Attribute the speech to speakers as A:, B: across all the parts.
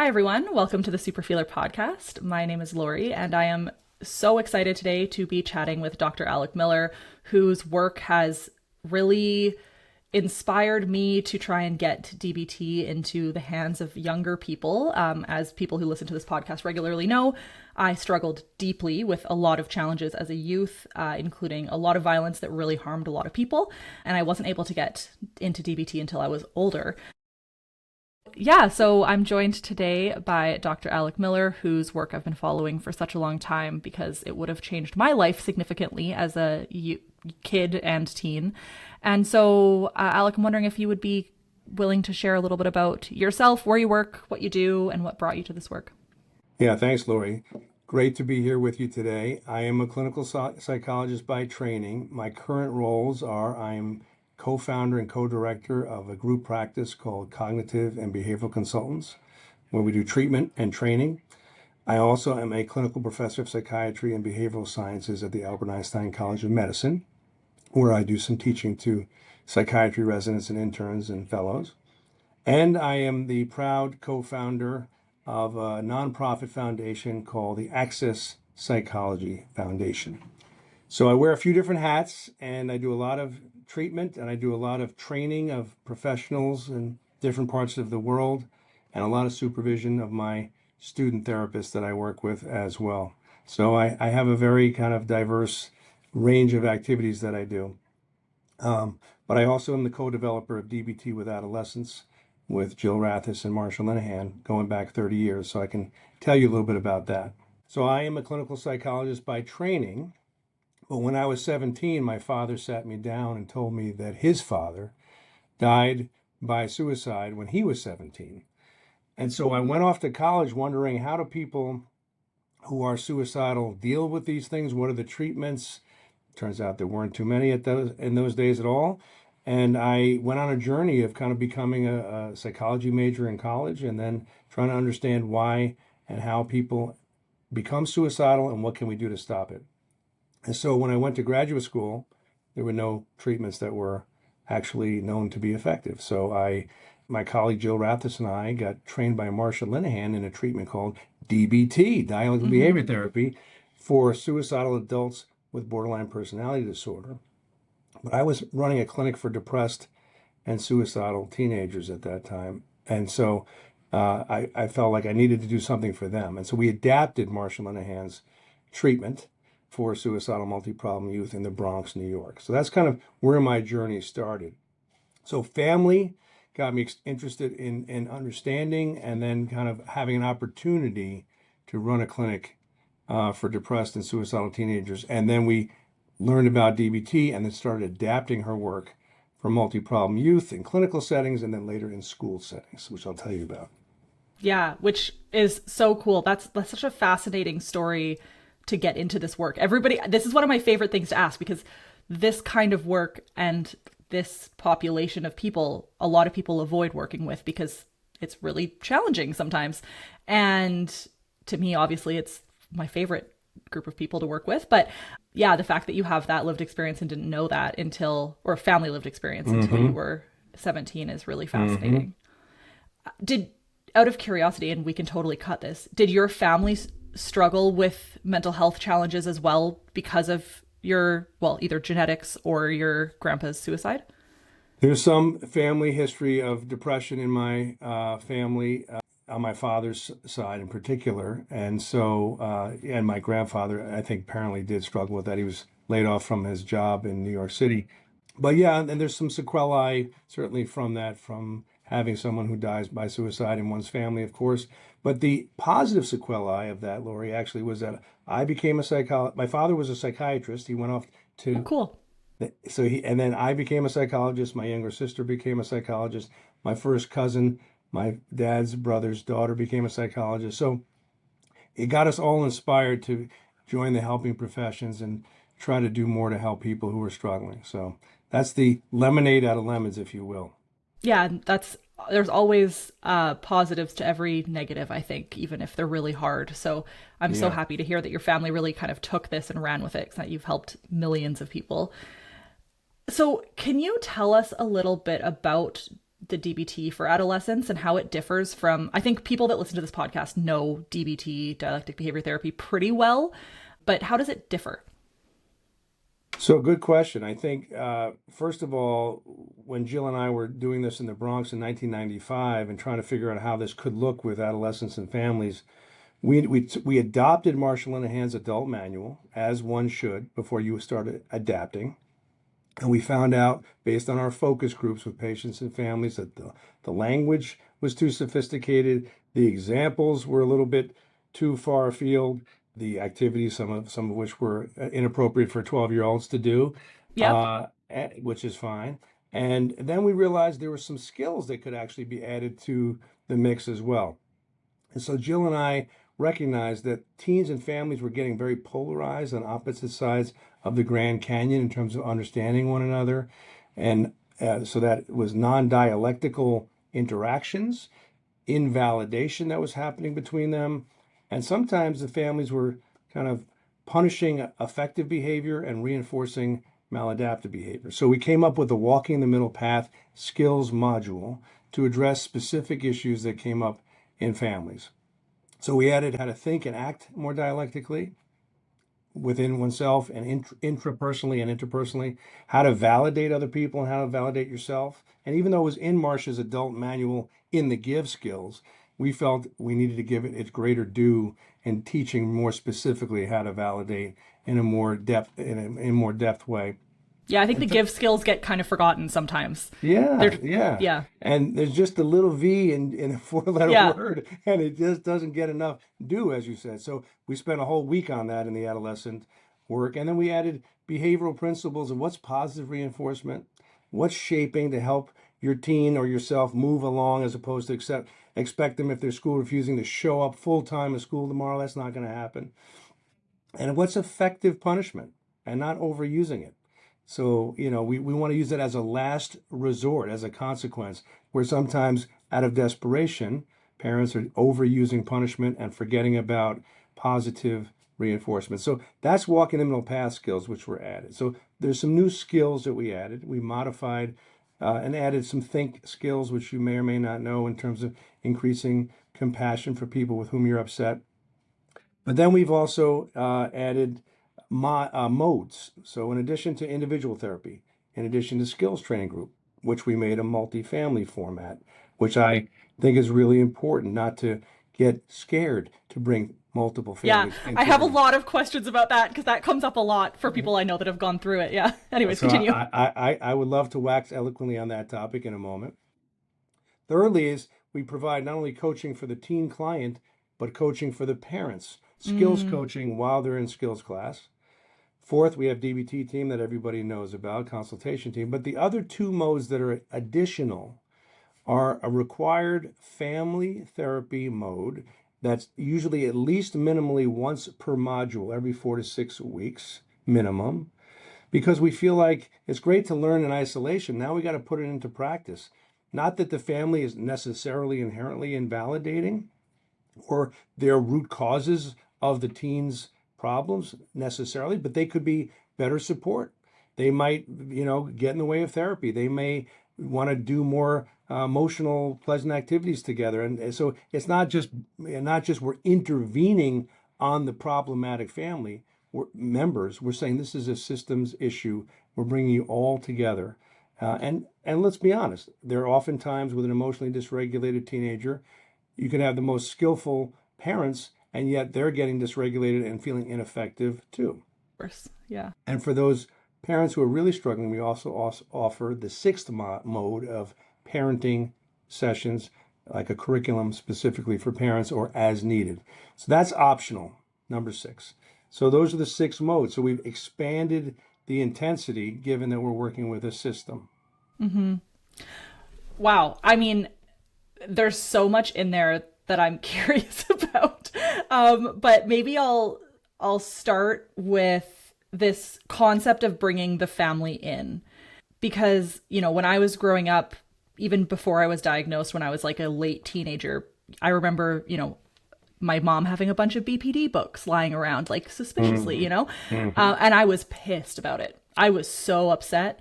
A: Hi, everyone. Welcome to the Superfeeler podcast. My name is Lori, and I am so excited today to be chatting with Dr. Alec Miller, whose work has really inspired me to try and get DBT into the hands of younger people. As people who listen to this podcast regularly know, I struggled deeply with a lot of challenges as a youth, including a lot of violence that really harmed a lot of people, and I wasn't able to get into DBT until I was older. Yeah, so I'm joined today by Dr. Alec Miller, whose work I've been following for such a long time because it would have changed my life significantly as a kid and teen. And so, Alec, I'm wondering if you would be willing to share a little bit about yourself, where you work, what you do, and what brought you to this work.
B: Yeah, thanks, Lori. Great to be here with you today. I am a clinical psychologist by training. My current roles are I'm co-founder and co-director of a group practice called Cognitive and Behavioral Consultants, where we do treatment and training. I also am a clinical professor of psychiatry and behavioral sciences at the Albert Einstein College of Medicine, where I do some teaching to psychiatry residents and interns and fellows. And I am the proud co-founder of a nonprofit foundation called the Access Psychology Foundation. So I wear a few different hats, and I do a lot of treatment, and I do a lot of training of professionals in different parts of the world, and a lot of supervision of my student therapists that I work with as well. So I have a very kind of diverse range of activities that I do. But I also am the co-developer of DBT with Adolescents with Jill Rathis and Marsha Linehan going back 30 years. So I can tell you a little bit about that. So I am a clinical psychologist by training. But when I was 17, my father sat me down and told me that his father died by suicide when he was 17. And so I went off to college wondering, how do people who are suicidal deal with these things? What are the treatments? Turns out there weren't too many in those days at all. And I went on a journey of kind of becoming a psychology major in college and then trying to understand why and how people become suicidal and what can we do to stop it. And so when I went to graduate school, there were no treatments that were actually known to be effective. So my colleague Jill Rathis and I got trained by Marsha Linehan in a treatment called DBT, dialectical behavior therapy, for suicidal adults with borderline personality disorder. But I was running a clinic for depressed and suicidal teenagers at that time. And so I felt like I needed to do something for them. And so we adapted Marsha Linehan's treatment for suicidal multi-problem youth in the Bronx, New York. So that's kind of where my journey started. So family got me interested in understanding and then kind of having an opportunity to run a clinic for depressed and suicidal teenagers. And then we learned about DBT and then started adapting her work for multi-problem youth in clinical settings and then later in school settings, which I'll tell you about.
A: Yeah, which is so cool. That's such a fascinating story to get into this work. This is one of my favorite things to ask because this kind of work and this population of people, a lot of people avoid working with because it's really challenging sometimes. And to me, obviously, it's my favorite group of people to work with. But yeah, the fact that you have that lived experience and didn't know that or family lived experience until you were 17 is really fascinating. Out of curiosity, and we can totally cut this, did your family struggle with mental health challenges as well because of your, either genetics or your grandpa's suicide?
B: There's some family history of depression in my family, on my father's side in particular. And so, and my grandfather, I think, apparently did struggle with that. He was laid off from his job in New York City. But yeah, and there's some sequelae certainly from that, from having someone who dies by suicide in one's family, of course. But the positive sequelae of that, Lori, actually was that I became a psychologist. My father was a psychiatrist. He went off to...
A: Oh, cool.
B: And then I became a psychologist. My younger sister became a psychologist. My first cousin, my dad's brother's daughter, became a psychologist. So it got us all inspired to join the helping professions and try to do more to help people who are struggling. So that's the lemonade out of lemons, if you will.
A: Yeah, there's always positives to every negative, I think, even if they're really hard. So I'm so happy to hear that your family really kind of took this and ran with it, because that you've helped millions of people. So can you tell us a little bit about the DBT for adolescents and how it differs from, I think people that listen to this podcast know DBT, dialectic behavior therapy, pretty well, but how does it differ?
B: So, good question. I think, first of all, when Jill and I were doing this in the Bronx in 1995 and trying to figure out how this could look with adolescents and families, we adopted Marshall Linehan's adult manual, as one should, before you started adapting. And we found out, based on our focus groups with patients and families, that the language was too sophisticated, the examples were a little bit too far afield, the activities, some of which were inappropriate for 12-year-olds to do,
A: Yep.
B: which is fine. And then we realized there were some skills that could actually be added to the mix as well. And so Jill and I recognized that teens and families were getting very polarized on opposite sides of the Grand Canyon in terms of understanding one another. And so that was non-dialectical interactions, invalidation that was happening between them. And sometimes the families were kind of punishing effective behavior and reinforcing maladaptive behavior. So we came up with the Walking the Middle Path skills module to address specific issues that came up in families. So we added how to think and act more dialectically within oneself and intrapersonally and interpersonally, how to validate other people and how to validate yourself. And even though it was in Marsh's adult manual in the give skills, we felt we needed to give it its greater due in teaching more specifically how to validate in a more depth way.
A: Yeah, I think the give skills get kind of forgotten sometimes.
B: Yeah,
A: They're,
B: yeah.
A: yeah,
B: And there's just a little V in a four-letter
A: yeah.
B: word, and it just doesn't get enough due, as you said. So we spent a whole week on that in the adolescent work. And then we added behavioral principles of what's positive reinforcement, what's shaping to help your teen or yourself move along as opposed to expect them if they're school refusing to show up full-time at school tomorrow. That's not going to happen. And what's effective punishment and not overusing it. So, we want to use it as a last resort, as a consequence, where sometimes out of desperation, parents are overusing punishment and forgetting about positive reinforcement. So that's walking the middle path skills, which were added. So there's some new skills that we added. We modified and added some think skills, which you may or may not know in terms of increasing compassion for people with whom you're upset. But then we've also added modes. So in addition to individual therapy, in addition to skills training group, which we made a multi-family format, which I think is really important, not to get scared to bring multiple
A: Yeah,
B: families
A: I
B: into
A: have a
B: the.
A: lot of questions about that because that comes up a lot for people I know that have gone through it. Yeah. Anyways,
B: So
A: continue.
B: I would love to wax eloquently on that topic in a moment. Thirdly is we provide not only coaching for the teen client, but coaching for the parents, skills
A: Mm,
B: coaching while they're in skills class. Fourth, we have DBT team that everybody knows about, consultation team. But the other two modes that are additional are a required family therapy mode that's usually at least minimally once per module, every 4 to 6 weeks minimum, because we feel like it's great to learn in isolation. Now we got to put it into practice. Not that the family is necessarily inherently invalidating or their root causes of the teen's problems necessarily, but they could be better support. They might, get in the way of therapy. They may want to do more emotional, pleasant activities together. And so it's not just we're intervening on the problematic family members. We're saying this is a systems issue. We're bringing you all together. And let's be honest, there are often times with an emotionally dysregulated teenager, you can have the most skillful parents, and yet they're getting dysregulated and feeling ineffective too.
A: of course. Yeah.
B: And for those parents who are really struggling, we also offer the sixth mode of parenting sessions, like a curriculum specifically for parents or as needed. So that's optional, number 6. So those are the 6 modes. So we've expanded the intensity given that we're working with a system.
A: Hmm. Wow. I mean, there's so much in there that I'm curious about. But maybe I'll start with this concept of bringing the family in, because when I was growing up, even before I was diagnosed, when I was like a late teenager, I remember my mom having a bunch of BPD books lying around like suspiciously, and I was pissed about it. I was so upset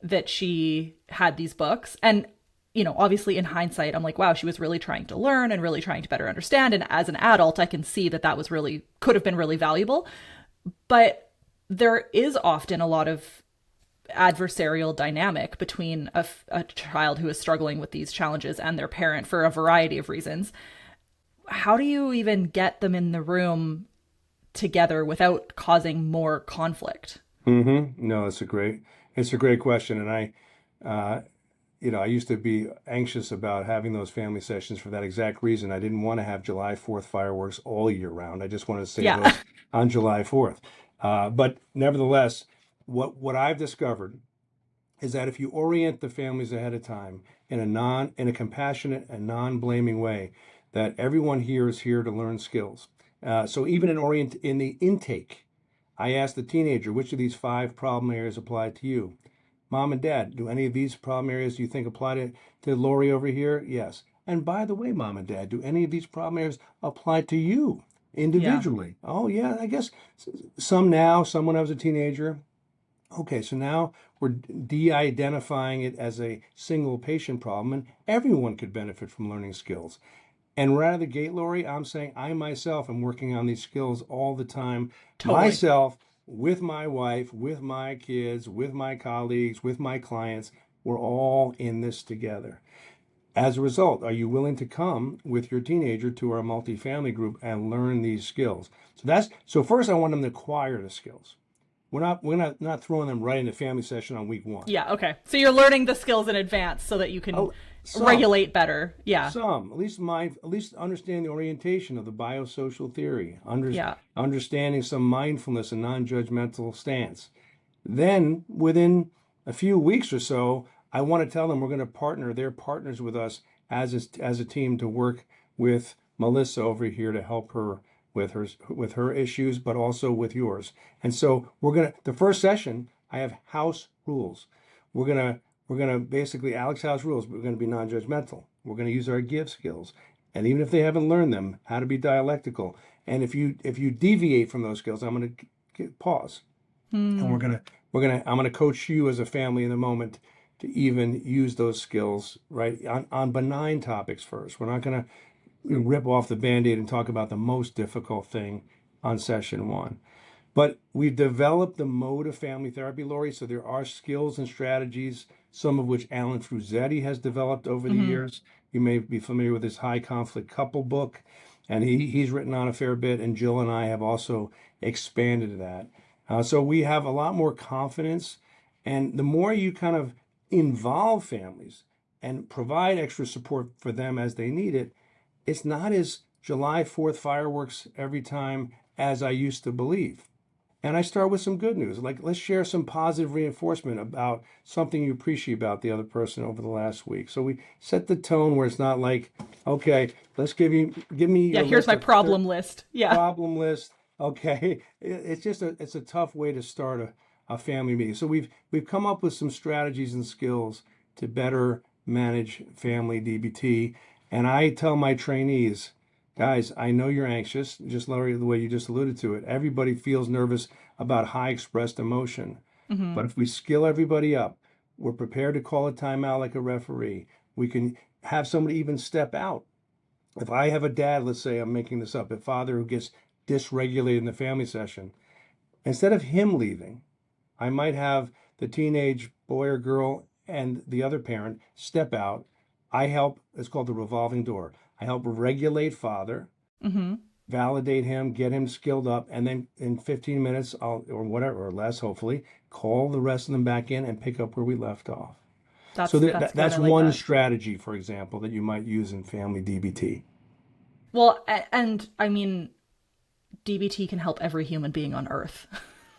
A: that she had these books. And obviously in hindsight, I'm like, wow, she was really trying to learn and really trying to better understand. And as an adult, I can see that that was really, could have been really valuable. But there is often a lot of adversarial dynamic between a child who is struggling with these challenges and their parent for a variety of reasons. How do you even get them in the room together without causing more conflict?
B: No, it's a great question. And I used to be anxious about having those family sessions for that exact reason. I didn't want to have July 4th fireworks all year round. I just wanted to save
A: Yeah.
B: those on July 4th. But nevertheless, what I've discovered is that if you orient the families ahead of time in a compassionate and non-blaming way, that everyone here is here to learn skills. So even in the intake, I asked the teenager, which of these 5 problem areas apply to you? Mom and Dad, do any of these problem areas do you think apply to Lori over here? Yes. And by the way, Mom and Dad, do any of these problem areas apply to you
A: Yeah.
B: individually? Oh, yeah, I guess some now, some when I was a teenager. Okay, so now we're de-identifying it as a single patient problem, and everyone could benefit from learning skills. And right out of the gate, Lori, I'm saying I myself am working on these skills all the time,
A: Totally.
B: myself, with my wife, with my kids, with my colleagues, with my clients. We're all in this together. As a result, are you willing to come with your teenager to our multifamily group and learn these skills? So first I want them to acquire the skills. We're not throwing them right into family session on week 1.
A: Yeah. Okay. So you're learning the skills in advance so that you can
B: Oh, some.
A: regulate better. Yeah.
B: Some, at least understand the orientation of the biosocial theory,
A: Yeah.
B: understanding some mindfulness and non-judgmental stance. Then, within a few weeks or so, I want to tell them we're going to partner. They're partners with us as a team to work with Melissa over here to help her with her issues, but also with yours. And so the first session, I have house rules. We're gonna we're gonna basically Alex House rules. We're gonna be non-judgmental. We're gonna use our give skills, and even if they haven't learned them, how to be dialectical. And if you deviate from those skills, I'm gonna pause, and
A: Hmm.
B: I'm gonna coach you as a family in the moment to even use those skills right on benign topics first. We're not gonna rip off the Band-Aid and talk about the most difficult thing on session 1. But we've developed the mode of family therapy, Lori. So there are skills and strategies, some of which Alan Fruzetti has developed over the
A: Hmm.
B: years. You may be familiar with his High Conflict Couple book, and he's written on a fair bit. And Jill and I have also expanded that. So we have a lot more confidence. And the more you kind of involve families and provide extra support for them as they need it, it's not as July 4th fireworks every time as I used to believe. And I start with some good news. Like, let's share some positive reinforcement about something you appreciate about the other person over the last week. So we set the tone where it's not like, okay, give me
A: Yeah.
B: your
A: Here's
B: list
A: my
B: of
A: problem list. Yeah.
B: problem list. Okay. It's a tough way to start a family meeting. So we've come up with some strategies and skills to better manage family DBT. And I tell my trainees, guys, I know you're anxious, just Larry, the way you just alluded to it. Everybody feels nervous about high expressed emotion.
A: Hmm.
B: But if we skill everybody up, we're prepared to call a timeout like a referee. We can have somebody even step out. If I have a dad, let's say I'm making this up, a father who gets dysregulated in the family session, instead of him leaving, I might have the teenage boy or girl and the other parent step out. I help, it's called the revolving door. I help regulate father,
A: Hmm.
B: validate him, get him skilled up, and then in 15 minutes, or whatever, or less, hopefully, call the rest of them back in and pick up where we left off. So
A: That's good.
B: that's
A: I like
B: one
A: that.
B: strategy, for example, that you might use in family DBT.
A: Well, and I mean, DBT can help every human being on earth,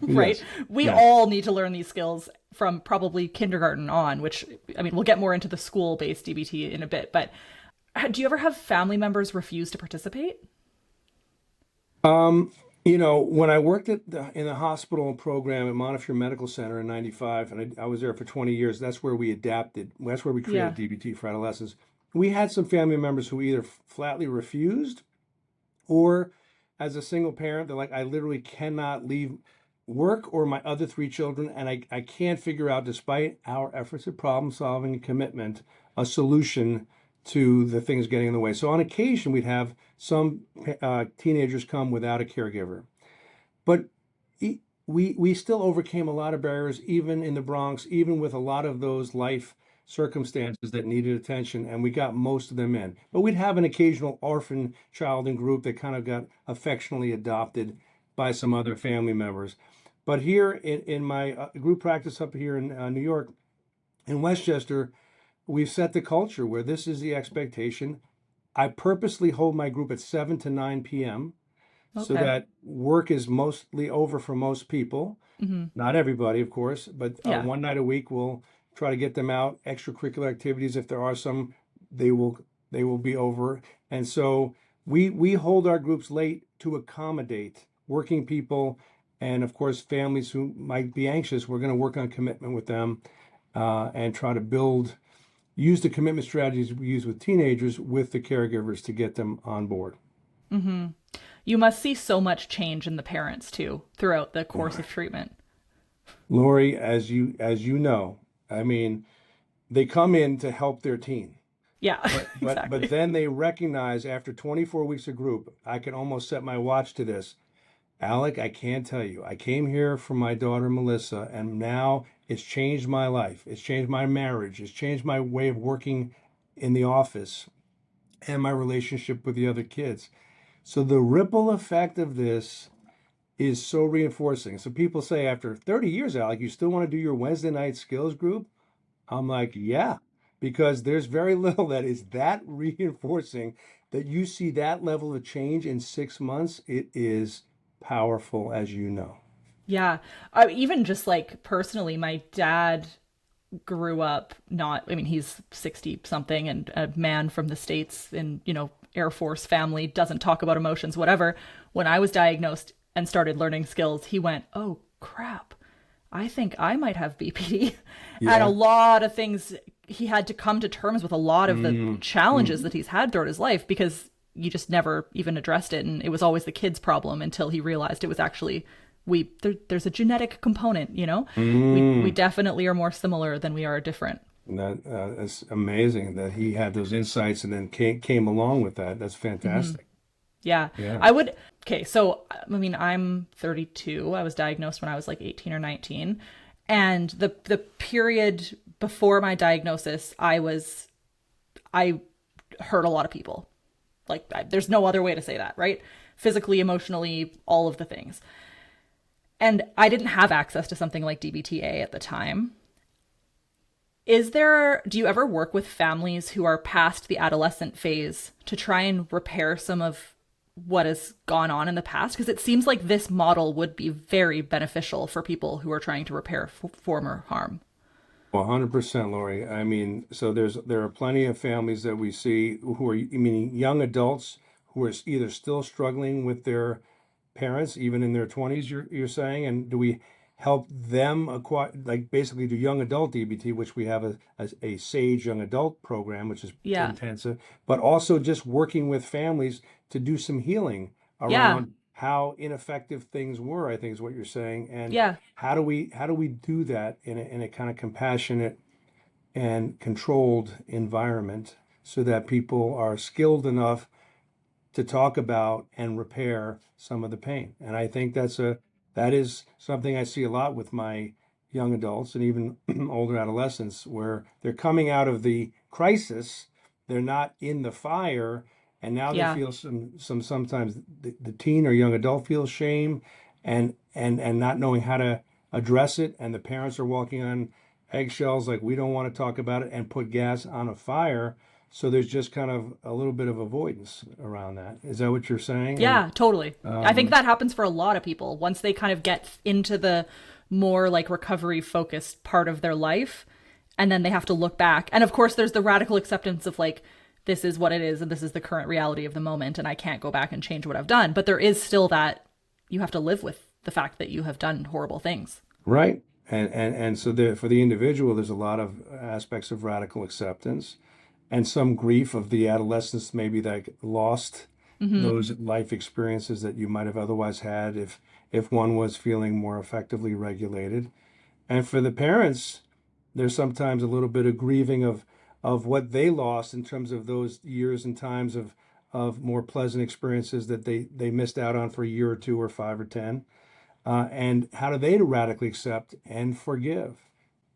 A: right?
B: Yes,
A: We
B: yes.
A: all need to learn these skills from probably kindergarten on, which, I mean, we'll get more into the school based DBT in a bit, but do you ever have family members refuse to participate?
B: Um, when I worked in the hospital program at Montefiore Medical Center in '95, and I was there for 20 years, that's where we created
A: Yeah.
B: DBT for adolescents. We had some family members who either flatly refused, or as a single parent, they're like, I literally cannot leave work or my other 3 children, and I can't figure out, despite our efforts at problem solving and commitment, a solution to the things getting in the way. So on occasion, we'd have some teenagers come without a caregiver. But we still overcame a lot of barriers, even in the Bronx, even with a lot of those life circumstances that needed attention, and we got most of them in. But we'd have an occasional orphan child in group that kind of got affectionately adopted by some other family members. But here in my group practice up here in New York, in Westchester, we've set the culture where this is the expectation. I purposely hold my group at 7 to 9 p.m. so
A: Okay.
B: that work is mostly over for most people.
A: Hmm.
B: Not everybody, of course, but
A: Yeah.
B: one night a week we'll try to get them out. Extracurricular activities, if there are some, they will be over. And so we hold our groups late to accommodate working people and of course families who might be anxious. We're going to work on commitment with them and try to use the commitment strategies we use with teenagers with the caregivers to get them on board.
A: Hmm. You must see so much change in the parents too throughout the course of treatment.
B: Lori, as you know, I mean, they come in to help their teen.
A: Yeah,
B: But
A: exactly.
B: then they recognize after 24 weeks of group, I can almost set my watch to this. Alec, I can't tell you. I came here for my daughter Melissa, and now it's changed my life. It's changed my marriage. It's changed my way of working in the office and my relationship with the other kids. So the ripple effect of this is so reinforcing. So people say after 30 years, Alec, you still want to do your Wednesday night skills group? I'm like, yeah, because there's very little that is that reinforcing that you see that level of change in 6 months. It is powerful, as you know.
A: Yeah. Even just like personally, my dad grew up not, I mean, he's 60 something and a man from the States in, Air Force family, doesn't talk about emotions, whatever. When I was diagnosed and started learning skills, he went, oh crap, I think I might have BPD. And a
B: Yeah.
A: lot of things, he had to come to terms with a lot of the
B: Mm,
A: challenges
B: mm,
A: that he's had throughout his life because you just never even addressed it. And it was always the kid's problem until he realized it was actually, there's a genetic component. We
B: mm.
A: definitely are more similar than we are different.
B: That's amazing that he had those insights and then came along with that. That's
A: Hmm.
B: fantastic.
A: Yeah.
B: Yeah.
A: I would. Okay. So, I mean, I'm 32. I was diagnosed when I was like 18 or 19. And the period before my diagnosis, I hurt a lot of people. Like, there's no other way to say that, right? Physically, emotionally, all of the things. And I didn't have access to something like DBTA at the time. Do you ever work with families who are past the adolescent phase to try and repair some of what has gone on in the past? Because it seems like this model would be very beneficial for people who are trying to repair former harm.
B: 100%, Lori. I mean, so there are plenty of families that we see who are, meaning young adults who are either still struggling with their parents, even in their 20s, you're saying, and do we help them acquire, like basically do young adult DBT, which we have a SAGE young adult program, which is
A: Yeah.
B: intensive, but also just working with families to do some healing
A: Yeah.
B: around how ineffective things were, I think is what you're saying. And
A: Yeah.
B: how do we do that in a kind of compassionate and controlled environment so that people are skilled enough to talk about and repair some of the pain. And I think that is something I see a lot with my young adults and even older adolescents where they're coming out of the crisis, they're not in the fire, and now they
A: Yeah.
B: feel sometimes the teen or young adult feels shame and not knowing how to address it, and the parents are walking on eggshells like we don't want to talk about it and put gas on a fire, so there's just kind of a little bit of avoidance around that. Is that what you're saying? And
A: Yeah, totally. I think
B: um,
A: that happens for a lot of people once they kind of get into the more like recovery focused part of their life and then they have to look back. And of course there's the radical acceptance of like this is what it is and this is the current reality of the moment and I can't go back and change what I've done, but there is still that you have to live with the fact that you have done horrible things.
B: right. And so for the individual, there's a lot of aspects of radical acceptance and some grief of the adolescence, maybe that lost
A: Mhm.
B: those life experiences that you might have otherwise had if one was feeling more effectively regulated. And for the parents, there's sometimes a little bit of grieving of what they lost in terms of those years and times of more pleasant experiences that they missed out on for a year or two or 5 or 10, and how do they radically accept and forgive.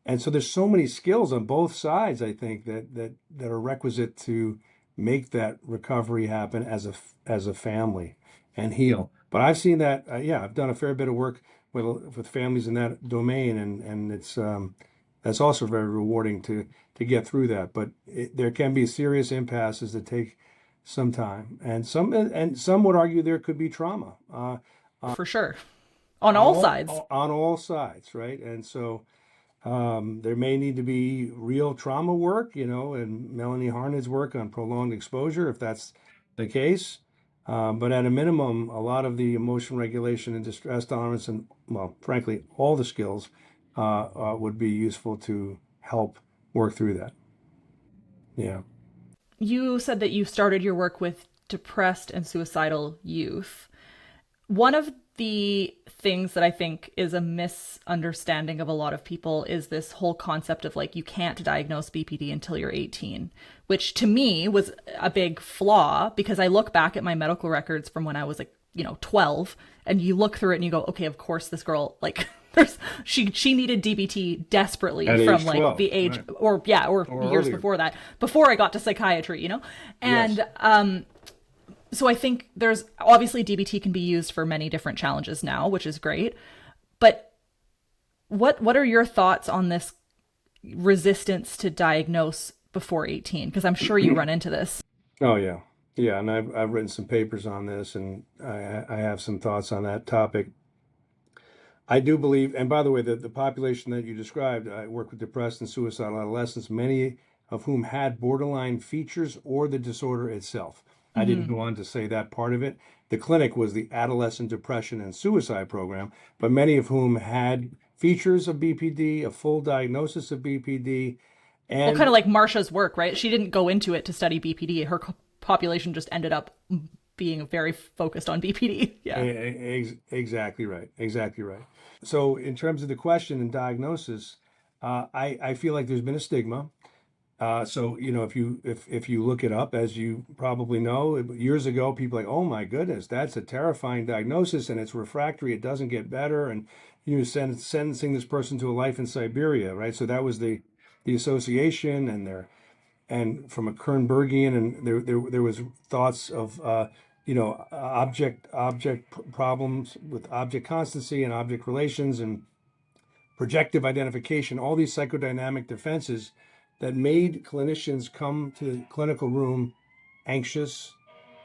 B: And so there's so many skills on both sides, I think, that are requisite to make that recovery happen as a family and heal. But I've seen that, yeah, I've done a fair bit of work with families in that domain, and it's that's also very rewarding to get through that. But there can be serious impasses that take some time, and some would argue there could be trauma
A: For sure. On all sides.
B: on all sides, right? And so there may need to be real trauma work, and Melanie Harned's work on prolonged exposure, if that's the case. But at a minimum, a lot of the emotion regulation and distress tolerance, and, well, frankly, all the skills would be useful to help work through that. Yeah.
A: You said that you started your work with depressed and suicidal youth. One of the things that I think is a misunderstanding of a lot of people is this whole concept of like, you can't diagnose BPD until you're 18, which to me was a big flaw because I look back at my medical records from when I was like, 12, and you look through it and you go, okay, of course this girl, like, she needed DBT desperately
B: At
A: from
B: age
A: like
B: 12,
A: the age,
B: right.
A: or years
B: earlier.
A: before that, before I got to psychiatry, and
B: Yes.
A: so I think there's obviously DBT can be used for many different challenges now, which is great. But what are your thoughts on this resistance to diagnose before 18? Because I'm sure you run into this.
B: Oh yeah, yeah, and I've written some papers on this, and I have some thoughts on that topic. I do believe, and by the way, the population that you described, I work with depressed and suicidal adolescents, many of whom had borderline features or the disorder itself. I didn't
A: Mm-hmm.
B: go on to say that part of it. The clinic was the Adolescent Depression and Suicide Program, but many of whom had features of BPD, a full diagnosis of BPD,
A: Well, kind
B: and
A: of like Marsha's work, right? She didn't go into it to study BPD. Her population just ended up being very focused on BPD. Yeah.
B: exactly right. Exactly right. So, in terms of the question and diagnosis, I feel like there's been a stigma. So, if you look it up, as you probably know, years ago, people were like, oh my goodness, that's a terrifying diagnosis, and it's refractory. It doesn't get better, and sentencing this person to a life in Siberia, right? So that was the association, and from a Kernbergian, and there was thoughts of problems with object constancy and object relations and projective identification, all these psychodynamic defenses that made clinicians come to the clinical room anxious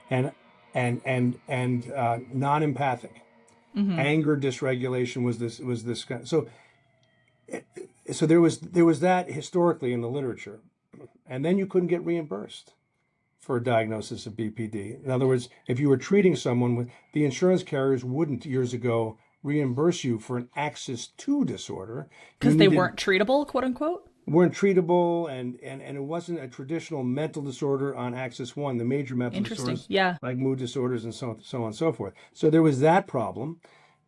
B: and non-empathic.
A: Mm-hmm.
B: Anger dysregulation was this kind. So there was that historically in the literature, and then you couldn't get reimbursed for a diagnosis of BPD. In other words, if you were treating someone with, the insurance carriers wouldn't years ago reimburse you for an Axis 2 disorder. You
A: Because they
B: needed
A: weren't treatable, quote unquote.
B: weren't treatable, and it wasn't a traditional mental disorder on Axis 1, the major mental
A: Interesting.
B: disorders
A: Yeah.
B: like mood disorders and so on and so forth. So there was that problem.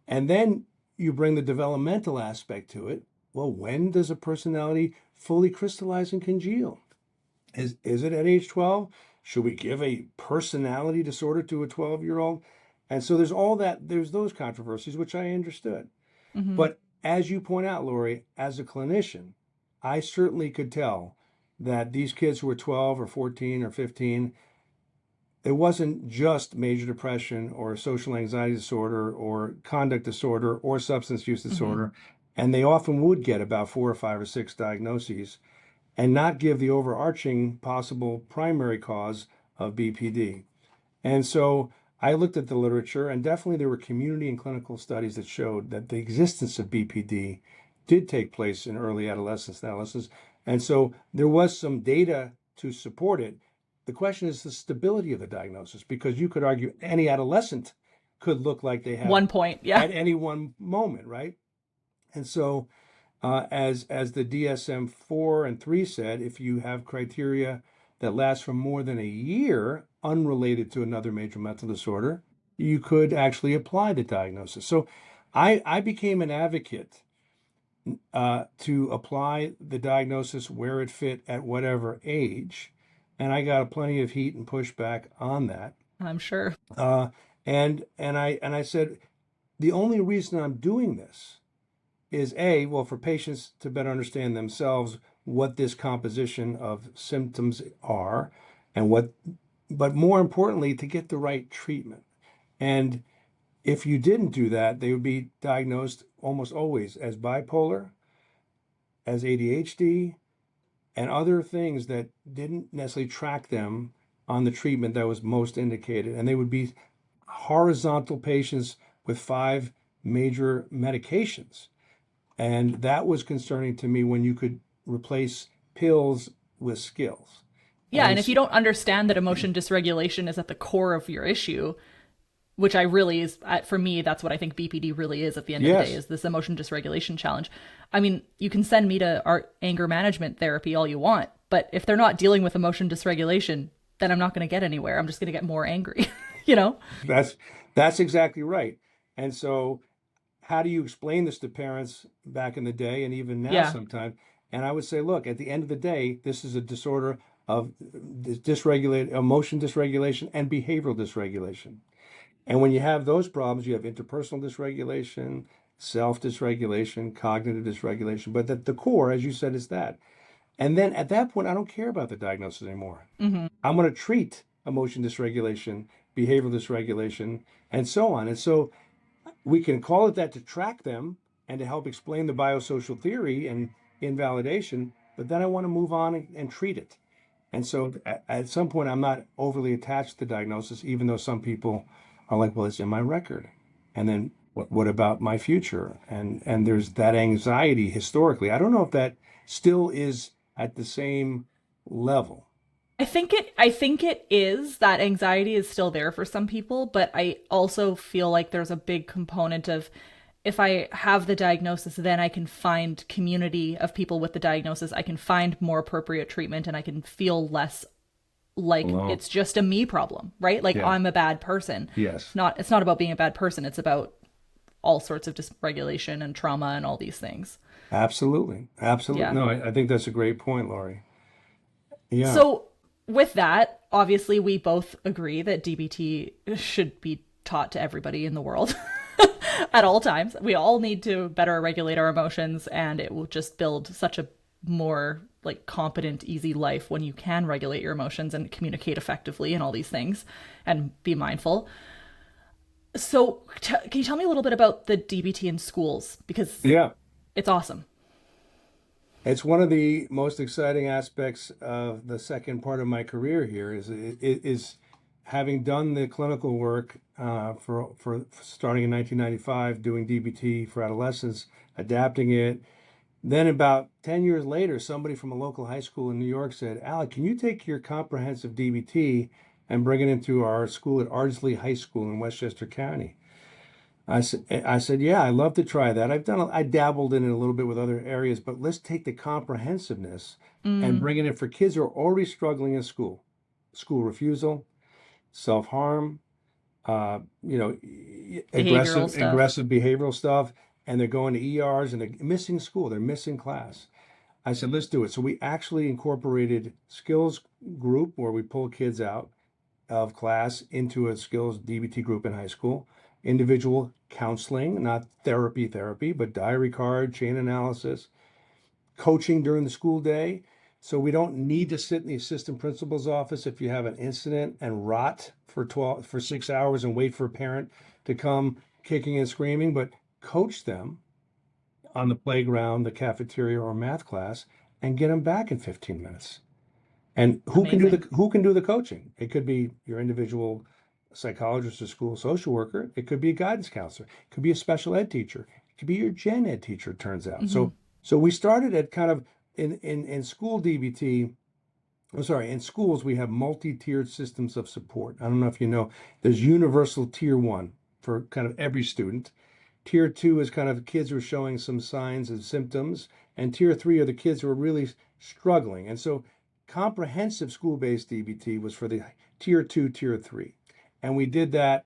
B: And then you bring the developmental aspect to it. Well, when does a personality fully crystallize and congeal? Is it at age 12? Should we give a personality disorder to a 12-year-old? And so there's those controversies, which I understood.
A: Mm-hmm.
B: But as you point out, Lori, as a clinician, I certainly could tell that these kids who were 12 or 14 or 15, it wasn't just major depression or social anxiety disorder or conduct disorder or substance use
A: Mm-hmm.
B: disorder. And they often would get about 4 or 5 or 6 diagnoses and not give the overarching possible primary cause of BPD. And so I looked at the literature, and definitely there were community and clinical studies that showed that the existence of BPD did take place in early adolescence and adolescence. And so there was some data to support it. The question is the stability of the diagnosis, because you could argue any adolescent could look like they have
A: 1 point. Yeah.
B: at any one moment, right? And so, as the DSM-4 and 3 said, if you have criteria that last for more than a year, unrelated to another major mental disorder, you could actually apply the diagnosis. So I became an advocate, to apply the diagnosis where it fit at whatever age. And I got plenty of heat and pushback on that.
A: I'm sure.
B: Uh, and I said, the only reason I'm doing this is well, for patients to better understand themselves what this composition of symptoms are, and but more importantly, to get the right treatment. And if you didn't do that, they would be diagnosed almost always as bipolar, as ADHD, and other things that didn't necessarily track them on the treatment that was most indicated. And they would be horizontal patients with 5 major medications. And that was concerning to me, when you could replace pills with skills.
A: Yeah,
B: And
A: and if you don't understand that emotion dysregulation is at the core of your issue, which I really is, for me, that's what I think BPD really is at the end of the day,
B: yes,
A: is this emotion dysregulation challenge. I mean, you can send me to art anger management therapy all you want, but if they're not dealing with emotion dysregulation, then I'm not going to get anywhere. I'm just going to get more angry, you know?
B: that's that's exactly right. And so, how do you explain this to parents back in the day and even now
A: Yeah.
B: sometimes? And I would say, look, at the end of the day, this is a disorder of dysregulated emotion dysregulation and behavioral dysregulation. And when you have those problems, you have interpersonal dysregulation, self dysregulation, cognitive dysregulation. But at the core, as you said, is that. And then at that point, I don't care about the diagnosis anymore.
A: Mm-hmm.
B: I'm going to treat emotion dysregulation, behavioral dysregulation, and so on. And so we can call it that to track them and to help explain the biosocial theory and invalidation. But then I want to move on and treat it. And so at some point, I'm not overly attached to the diagnosis, even though some people are like, well, it's in my record. And then what about my future? And there's that anxiety historically. I don't know if that still is at the same level.
A: I think it is, that anxiety is still there for some people, but I also feel like there's a big component of, if I have the diagnosis, then I can find community of people with the diagnosis. I can find more appropriate treatment, and I can feel less like
B: Alone.
A: it's just a me problem, right? Like
B: Yeah.
A: I'm a bad person.
B: Yes.
A: It's not about being a bad person. It's about all sorts of dysregulation and trauma and all these things.
B: Absolutely. Absolutely.
A: Yeah.
B: No, I think that's a great point, Laurie. Yeah.
A: So, with that, obviously, we both agree that DBT should be taught to everybody in the world at all times. We all need to better regulate our emotions, and it will just build such a more like competent, easy life when you can regulate your emotions and communicate effectively and all these things and be mindful. So, can you tell me a little bit about the DBT in schools? Because
B: Yeah.
A: it's awesome.
B: It's one of the most exciting aspects of the second part of my career here is having done the clinical work for starting in 1995, doing DBT for adolescents, adapting it. Then about 10 years later, somebody from a local high school in New York said, Alec, can you take your comprehensive DBT and bring it into our school at Ardsley High School in Westchester County? I said, yeah, I'd love to try that. I dabbled in it a little bit with other areas, but let's take the comprehensiveness and
A: Mm,
B: bring it in for kids who are already struggling in school refusal, self-harm,
A: behavioral stuff.
B: aggressive behavioral stuff, and they're going to ERs and they're missing school, they're missing class. I said, let's do it. So we actually incorporated skills group where we pull kids out of class into a skills DBT group in high school, individual counseling, not therapy, but diary card, chain analysis, coaching during the school day. So we don't need to sit in the assistant principal's office if you have an incident and rot for 6 hours and wait for a parent to come kicking and screaming, but coach them on the playground, the cafeteria, or math class, and get them back in 15 minutes. And
A: Amazing.
B: who can do the coaching? It could be your individual psychologist or school social worker. It could be a guidance counselor. It could be a special ed teacher. It could be your gen ed teacher, it turns out.
A: Hmm.
B: So we started at kind of in school DBT. I'm sorry, in schools we have multi-tiered systems of support. I don't know if you know, there's universal tier one for kind of every student. Tier two is kind of kids who are showing some signs and symptoms. And tier three are the kids who are really struggling. And so comprehensive school-based DBT was for the tier two, tier three. And we did that.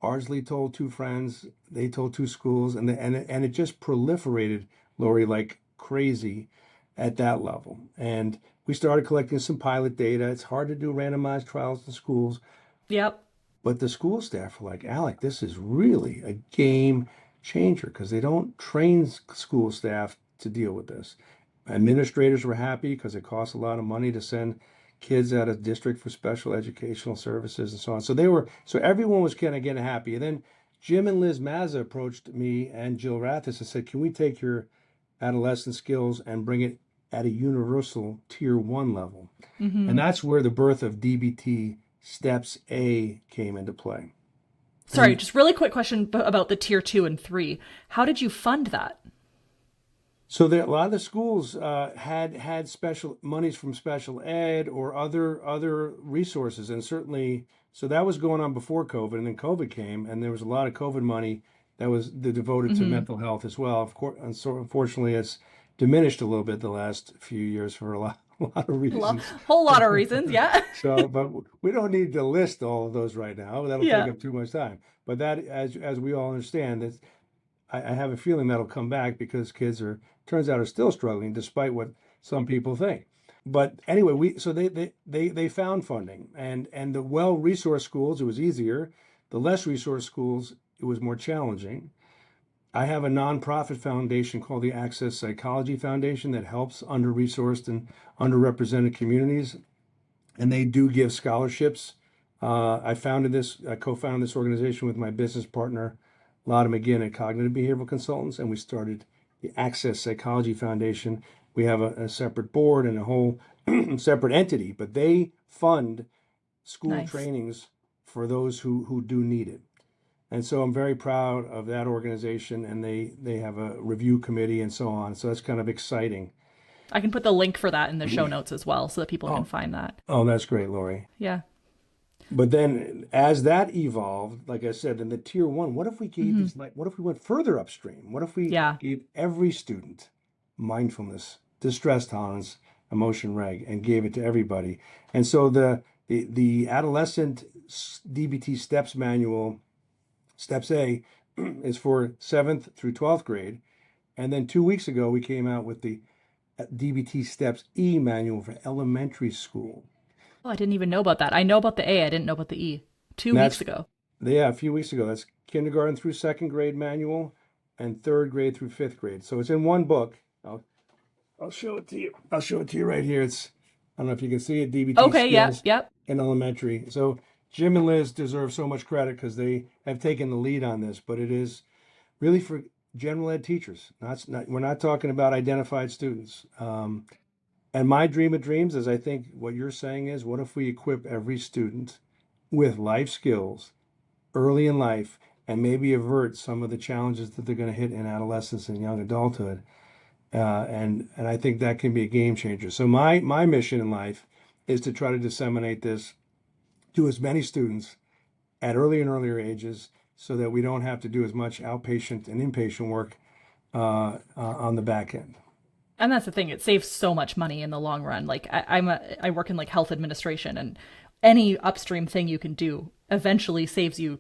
B: Ardsley told 2 friends, they told 2 schools, and it just proliferated Lori, like crazy at that level. And we started collecting some pilot data. It's hard to do randomized trials in schools,
A: Yep.
B: but the school staff were like, Alec, this is really a game changer because they don't train school staff to deal with this. Administrators were happy because it costs a lot of money to send kids out of district for special educational services and so on. So everyone was kind of getting happy. And then Jim and Liz Mazza approached me and Jill Rathis and said, can we take your adolescent skills and bring it at a universal tier 1 level? And that's where the birth of DBT Steps A came into play.
A: Sorry, just really quick question about the tier 2 and 3. How did you fund that?
B: So a lot of the schools had special monies from special ed or other resources, and certainly so that was going on before COVID, and then COVID came, and there was a lot of COVID money that was devoted to mental health as well. Of course, and so unfortunately, it's diminished a little bit the last few years for a lot of reasons.
A: Whole lot of reasons, yeah.
B: So, but we don't need to list all of those right now. That'll take up too much time. But that, as we all understand, that I have a feeling that'll come back because kids turns out are still struggling despite what some people think. But anyway, they found funding, and the well-resourced schools, it was easier. The less resourced schools, it was more challenging. I have a nonprofit foundation called the Access Psychology Foundation that helps under-resourced and underrepresented communities, and they do give scholarships. I co-founded this organization with my business partner, Lotta McGinn at Cognitive Behavioral Consultants, and we started the Access Psychology Foundation. We have a separate board and a whole separate entity, but they fund school trainings for those who do need it. And so I'm very proud of that organization, and they have a review committee and so on. So that's kind of exciting.
A: I can put the link for that in the show notes as well so that people can find that.
B: Oh, that's great, Lori.
A: Yeah.
B: But then as that evolved, like I said, in the tier 1, what if we gave these, what if we went further upstream? What if we gave every student mindfulness, distress tolerance, emotion reg, and gave it to everybody? And so the adolescent DBT Steps Manual, Steps A, is for 7th through 12th grade. And then 2 weeks ago, we came out with the DBT Steps E manual for elementary school.
A: Oh, I didn't even know about that. I know about the A. I didn't know about the E. 2 weeks ago.
B: Yeah, a few weeks ago. That's kindergarten through 2nd grade manual and 3rd grade through 5th grade. So it's in one book. I'll show it to you. I'll show it to you right here. I don't know if you can see it. DBT Skills in elementary. So Jim and Liz deserve so much credit because they have taken the lead on this, but it is really for general ed teachers. We're not talking about identified students. And my dream of dreams is, I think what you're saying is, what if we equip every student with life skills early in life and maybe avert some of the challenges that they're going to hit in adolescence and young adulthood? And I think that can be a game changer. So my mission in life is to try to disseminate this to as many students at earlier and earlier ages so that we don't have to do as much outpatient and inpatient work on the back end.
A: And that's the thing. It saves so much money in the long run. Like I work in like health administration, and any upstream thing you can do eventually saves you,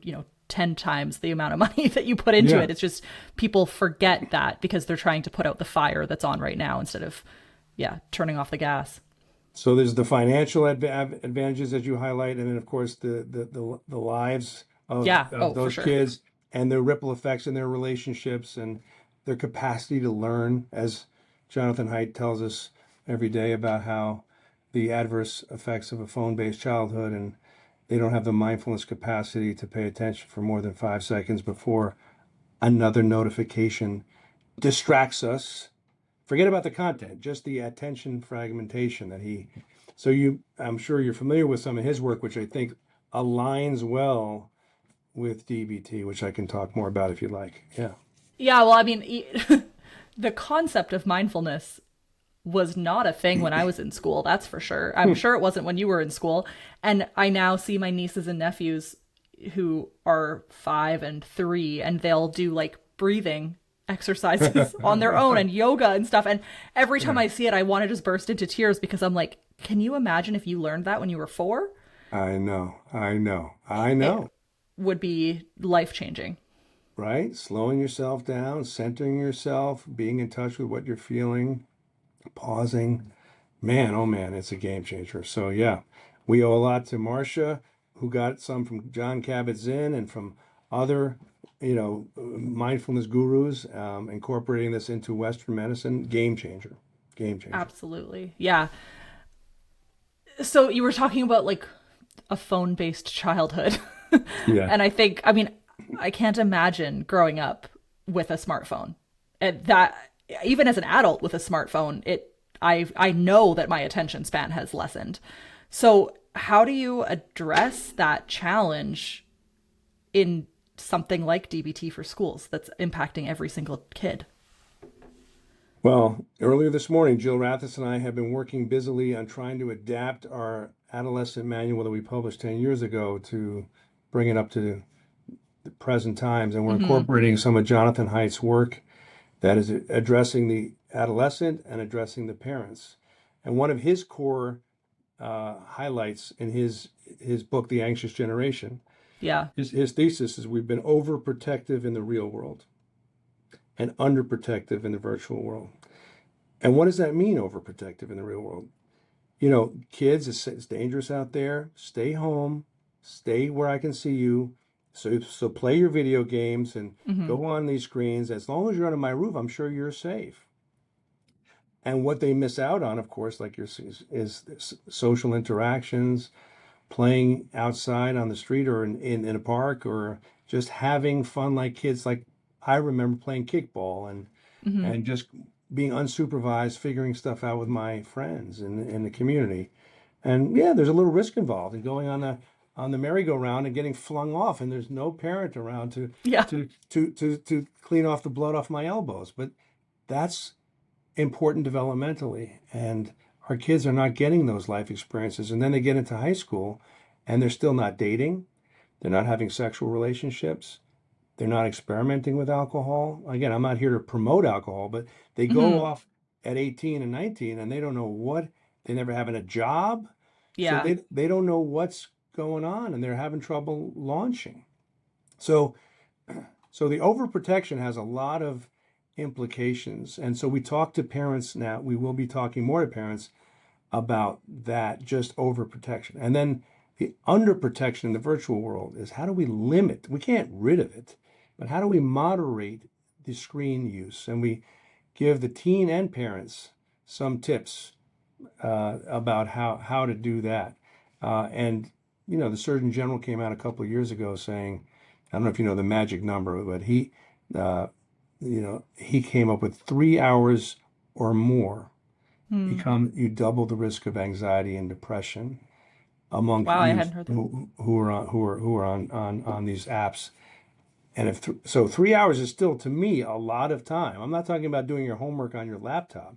A: 10 times the amount of money that you put into it. It's just people forget that because they're trying to put out the fire that's on right now instead of, turning off the gas.
B: So there's the financial advantages that you highlight, and then of course the lives of those kids and their ripple effects in their relationships and their capacity to learn, as Jonathan Haidt tells us every day about how the adverse effects of a phone-based childhood, and they don't have the mindfulness capacity to pay attention for more than 5 seconds before another notification distracts us. Forget about the content, just the attention fragmentation that I'm sure you're familiar with some of his work, which I think aligns well with DBT, which I can talk more about if you'd like. Yeah.
A: Yeah, well, I mean, the concept of mindfulness was not a thing when I was in school, that's for sure. I'm sure it wasn't when you were in school. And I now see my nieces and nephews who are 5 and 3, and they'll do like breathing exercises on their own and yoga and stuff. And every time I see it, I want to just burst into tears because I'm like, can you imagine if you learned that when you were 4?
B: I know. It
A: would be life-changing.
B: right? Slowing yourself down, centering yourself, being in touch with what you're feeling, pausing. Man, oh man, it's a game changer. So yeah, we owe a lot to Marcia, who got some from John Kabat-Zinn and from other, mindfulness gurus, incorporating this into Western medicine. Game changer, game changer.
A: Absolutely. Yeah. So you were talking about like a phone-based childhood.
B: Yeah.
A: And I mean, I can't imagine growing up with a smartphone. And that even as an adult with a smartphone, I know that my attention span has lessened. So how do you address that challenge in something like DBT for schools that's impacting every single kid?
B: Well, earlier this morning, Jill Rathis and I have been working busily on trying to adapt our adolescent manual that we published 10 years ago to bring it up to the present times. And we're
A: Mm-hmm.
B: incorporating some of Jonathan Haidt's work that is addressing the adolescent and addressing the parents. And one of his core highlights in his book, The Anxious Generation,
A: Yeah.
B: his thesis is we've been overprotective in the real world and underprotective in the virtual world. And what does that mean, overprotective in the real world? Kids, it's dangerous out there. Stay home, stay where I can see you. So play your video games and
A: Mm-hmm.
B: go on these screens. As long as you're under my roof, I'm sure you're safe. And what they miss out on, of course, like is social interactions, playing outside on the street or in a park, or just having fun like kids. Like I remember playing kickball
A: Mm-hmm.
B: and just being unsupervised, figuring stuff out with my friends in the community. And yeah, there's a little risk involved in going on the merry-go-round and getting flung off, and there's no parent around to
A: Yeah.
B: to clean off the blood off my elbows. But that's important developmentally, and our kids are not getting those life experiences. And then they get into high school, and they're still not dating, they're not having sexual relationships, they're not experimenting with alcohol. Again, I'm not here to promote alcohol, but they go
A: Mm-hmm.
B: off at 18 and 19 and they don't know they never having a job. So
A: Yeah.
B: they don't know what's going on and they're having trouble launching. So so the overprotection has a lot of implications. And so we talk to parents now, we will be talking more to parents about that, just overprotection. And then the underprotection in the virtual world is how do we limit? We can't rid of it, but how do we moderate the screen use? And we give the teen and parents some tips about how to do that. And the Surgeon General came out a couple of years ago saying, I don't know if you know the magic number, but uh, he came up with 3 hours or more
A: Hmm.
B: you double the risk of anxiety and depression among
A: Wow, I
B: youth
A: hadn't heard that.
B: who are on these apps. And so 3 hours is still to me a lot of time. I'm not talking about doing your homework on your laptop.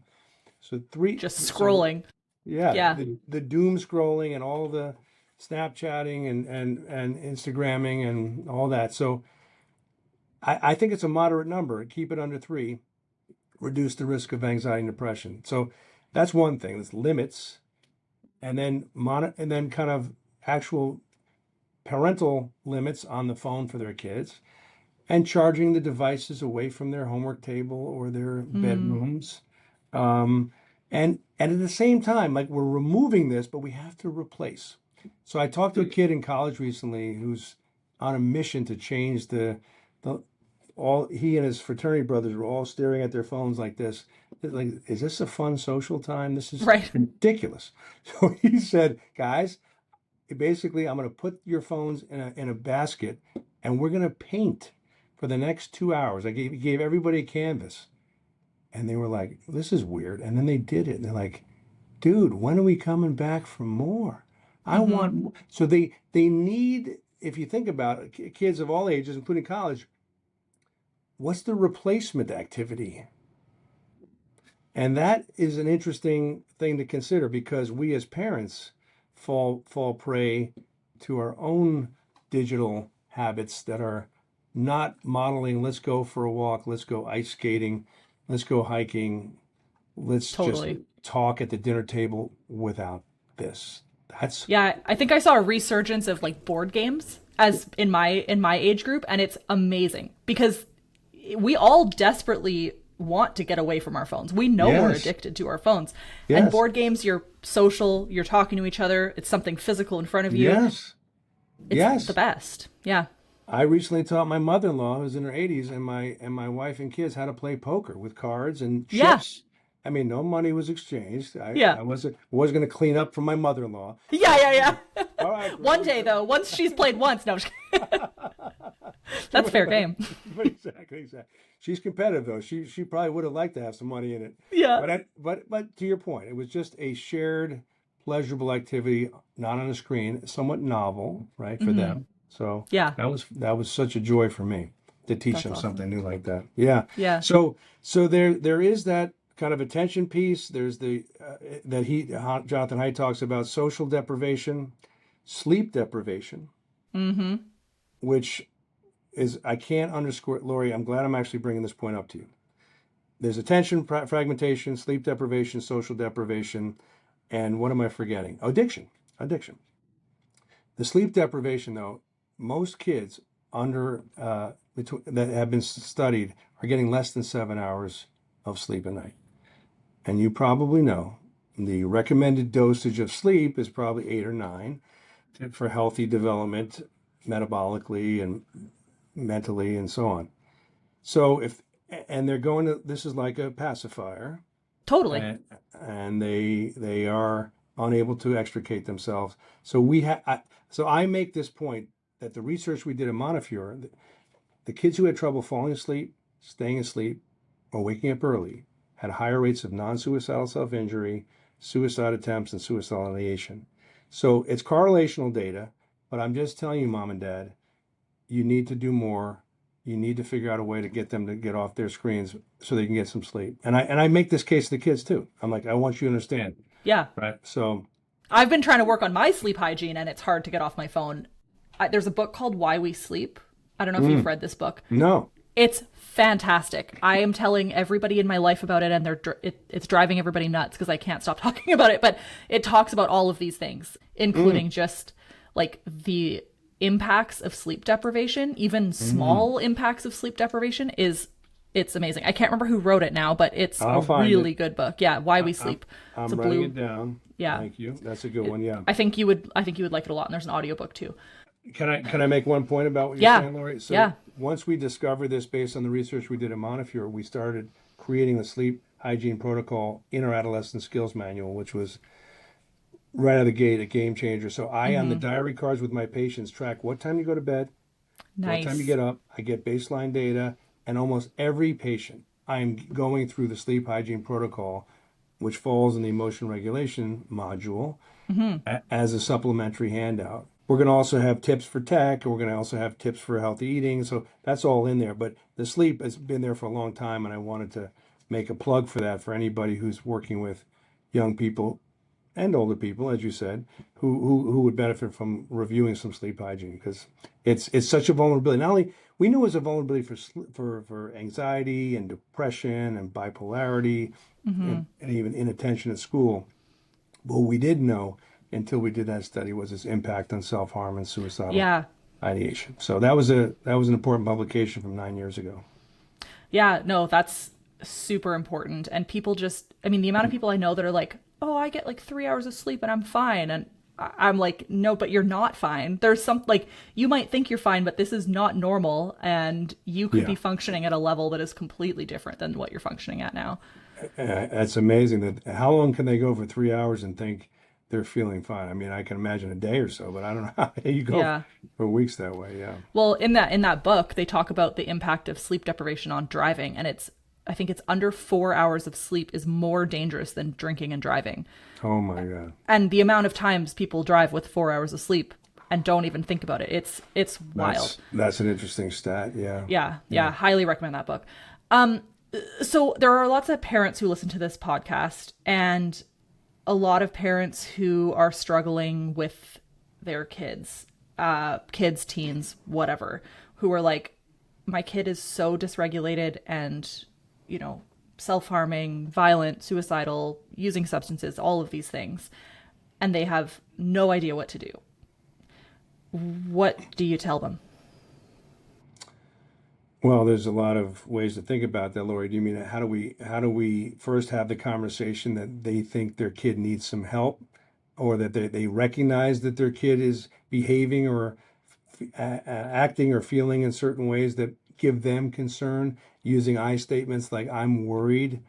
B: So
A: Just
B: so
A: scrolling.
B: yeah,
A: Yeah.
B: the doom scrolling and all the Snapchatting and Instagramming and all that. So I think it's a moderate number. Keep it under three, reduce the risk of anxiety and depression. So that's one thing. There's limits, and then and then kind of actual parental limits on the phone for their kids, and charging the devices away from their homework table or their
A: Mm.
B: bedrooms. Um, and at the same time, like we're removing this, but we have to replace. So I talked to a kid in college recently who's on a mission to change the all he and his fraternity brothers were all staring at their phones like this. Like, is this a fun social time? This is
A: Right.
B: ridiculous. So he said, guys, basically, I'm going to put your phones in a basket and we're going to paint for the next 2 hours. I gave everybody a canvas and they were like, this is weird. And then they did it. And they're like, dude, when are we coming back for more? I
A: Mm-hmm.
B: want more. So they need, if you think about it, kids of all ages, including college, what's the replacement activity? And that is an interesting thing to consider because we as parents fall prey to our own digital habits that are not modeling, let's go for a walk, let's go ice skating, let's go hiking, let's just
A: Totally.
B: talk at the dinner table without this. That's
A: Yeah, I think I saw a resurgence of like board games as in my age group, and it's amazing because we all desperately want to get away from our phones. We know we're
B: Yes.
A: addicted to our phones. And
B: Yes.
A: board games, you're social, you're talking to each other, it's something physical in front of you.
B: Yes.
A: It's the
B: Yes.
A: best. Yeah.
B: I recently taught my mother-in-law, who's in her 80s, and my wife and kids how to play poker with cards and
A: Yeah.
B: chips. I mean, no money was exchanged.
A: Yeah.
B: I was going to clean up for my mother-in-law.
A: Yeah.
B: All right,
A: One
B: girl.
A: day though, once she's played once, no, I'm just kidding. That's fair game.
B: Exactly. She's competitive though. She probably would have liked to have some money in it.
A: Yeah.
B: But to your point, it was just a shared pleasurable activity, not on a screen, somewhat novel, right, for them. So
A: Yeah.
B: that was such a joy for me to teach
A: That's
B: them
A: awesome.
B: something new like that. Yeah.
A: Yeah.
B: So there is that kind of attention piece. There's the Jonathan Haidt talks about social deprivation, sleep deprivation, which is, I can't underscore it, Lori. I'm glad I'm actually bringing this point up to you. There's attention fragmentation, sleep deprivation, social deprivation, and what am I forgetting? Oh, addiction. The sleep deprivation, though, most kids that have been studied are getting less than 7 hours of sleep a night. And you probably know the recommended dosage of sleep is probably 8 or 9 for healthy development metabolically and mentally and so on. So and they're going to, this is like a pacifier,
A: Totally.
B: and they are unable to extricate themselves. So I make this point that the research we did in Montefiore, the kids who had trouble falling asleep, staying asleep, or waking up early had higher rates of non-suicidal self-injury, suicide attempts, and suicidal ideation. So it's correlational data, but I'm just telling you, mom and dad, you need to do more. You need to figure out a way to get them to get off their screens so they can get some sleep. And I make this case to the kids too. I'm like, I want you to understand,
A: Yeah.
B: right? So
A: I've been trying to work on my sleep hygiene and it's hard to get off my phone. There's a book called Why We Sleep. I don't know if you've read this book.
B: no,
A: It's fantastic. I am telling everybody in my life about it, and it's driving everybody nuts because I can't stop talking about it. But it talks about all of these things, including just like the impacts of sleep deprivation. Even small impacts of sleep deprivation it's amazing. I can't remember who wrote it now, but it's
B: I'll
A: a
B: find
A: really
B: it.
A: good book. Yeah, Why We Sleep.
B: I'm
A: It's a
B: writing
A: blue.
B: it down.
A: Yeah.
B: Thank you. That's a good one. Yeah.
A: I think you would like it a lot, and there's an audiobook too.
B: Can I make one point about what you're
A: Yeah.
B: saying, Lori? So
A: Yeah.
B: once we discovered this based on the research we did at Montefiore, we started creating the sleep hygiene protocol in our Adolescent Skills Manual, which was right out of the gate a game changer. So I, on the diary cards with my patients, track what time you go to bed,
A: Nice.
B: what time you get up. I get baseline data, and almost every patient, I'm going through the sleep hygiene protocol, which falls in the emotion regulation module as a supplementary handout. We're going to also have tips for tech, and we're going to also have tips for healthy eating. So that's all in there. But the sleep has been there for a long time, and I wanted to make a plug for that for anybody who's working with young people and older people, as you said, who would benefit from reviewing some sleep hygiene, because it's such a vulnerability. Not only we knew it was a vulnerability for anxiety and depression and bipolarity and even inattention at school. What we didn't know until we did that study was its impact on self-harm and suicidal
A: Yeah.
B: ideation. So that was an important publication from 9 years ago.
A: Yeah, no, that's super important. And people the amount of people I know that are like, oh, I get like 3 hours of sleep and I'm fine. And I'm like, no, but you're not fine. There's you might think you're fine, but this is not normal. And you could be functioning at a level that is completely different than what you're functioning at now.
B: That's amazing. That how long can they go for 3 hours and think they're feeling fine? I mean, I can imagine a day or so, but I don't know how you go
A: Yeah.
B: for weeks that way. Yeah.
A: Well, in that book, they talk about the impact of sleep deprivation on driving. And I think it's under 4 hours of sleep is more dangerous than drinking and driving.
B: Oh my God.
A: And the amount of times people drive with 4 hours of sleep and don't even think about it. It's wild.
B: That's an interesting stat. Yeah.
A: Yeah. Highly recommend that book. So there are lots of parents who listen to this podcast, and a lot of parents who are struggling with their kids, teens, whatever, who are like, my kid is so dysregulated and, self-harming, violent, suicidal, using substances, all of these things, and they have no idea what to do. What do you tell them?
B: Well, there's a lot of ways to think about that, Lori. Do you mean how do we first have the conversation that they think their kid needs some help, or that they recognize that their kid is behaving or acting or feeling in certain ways that give them concern, using I statements like "I'm worried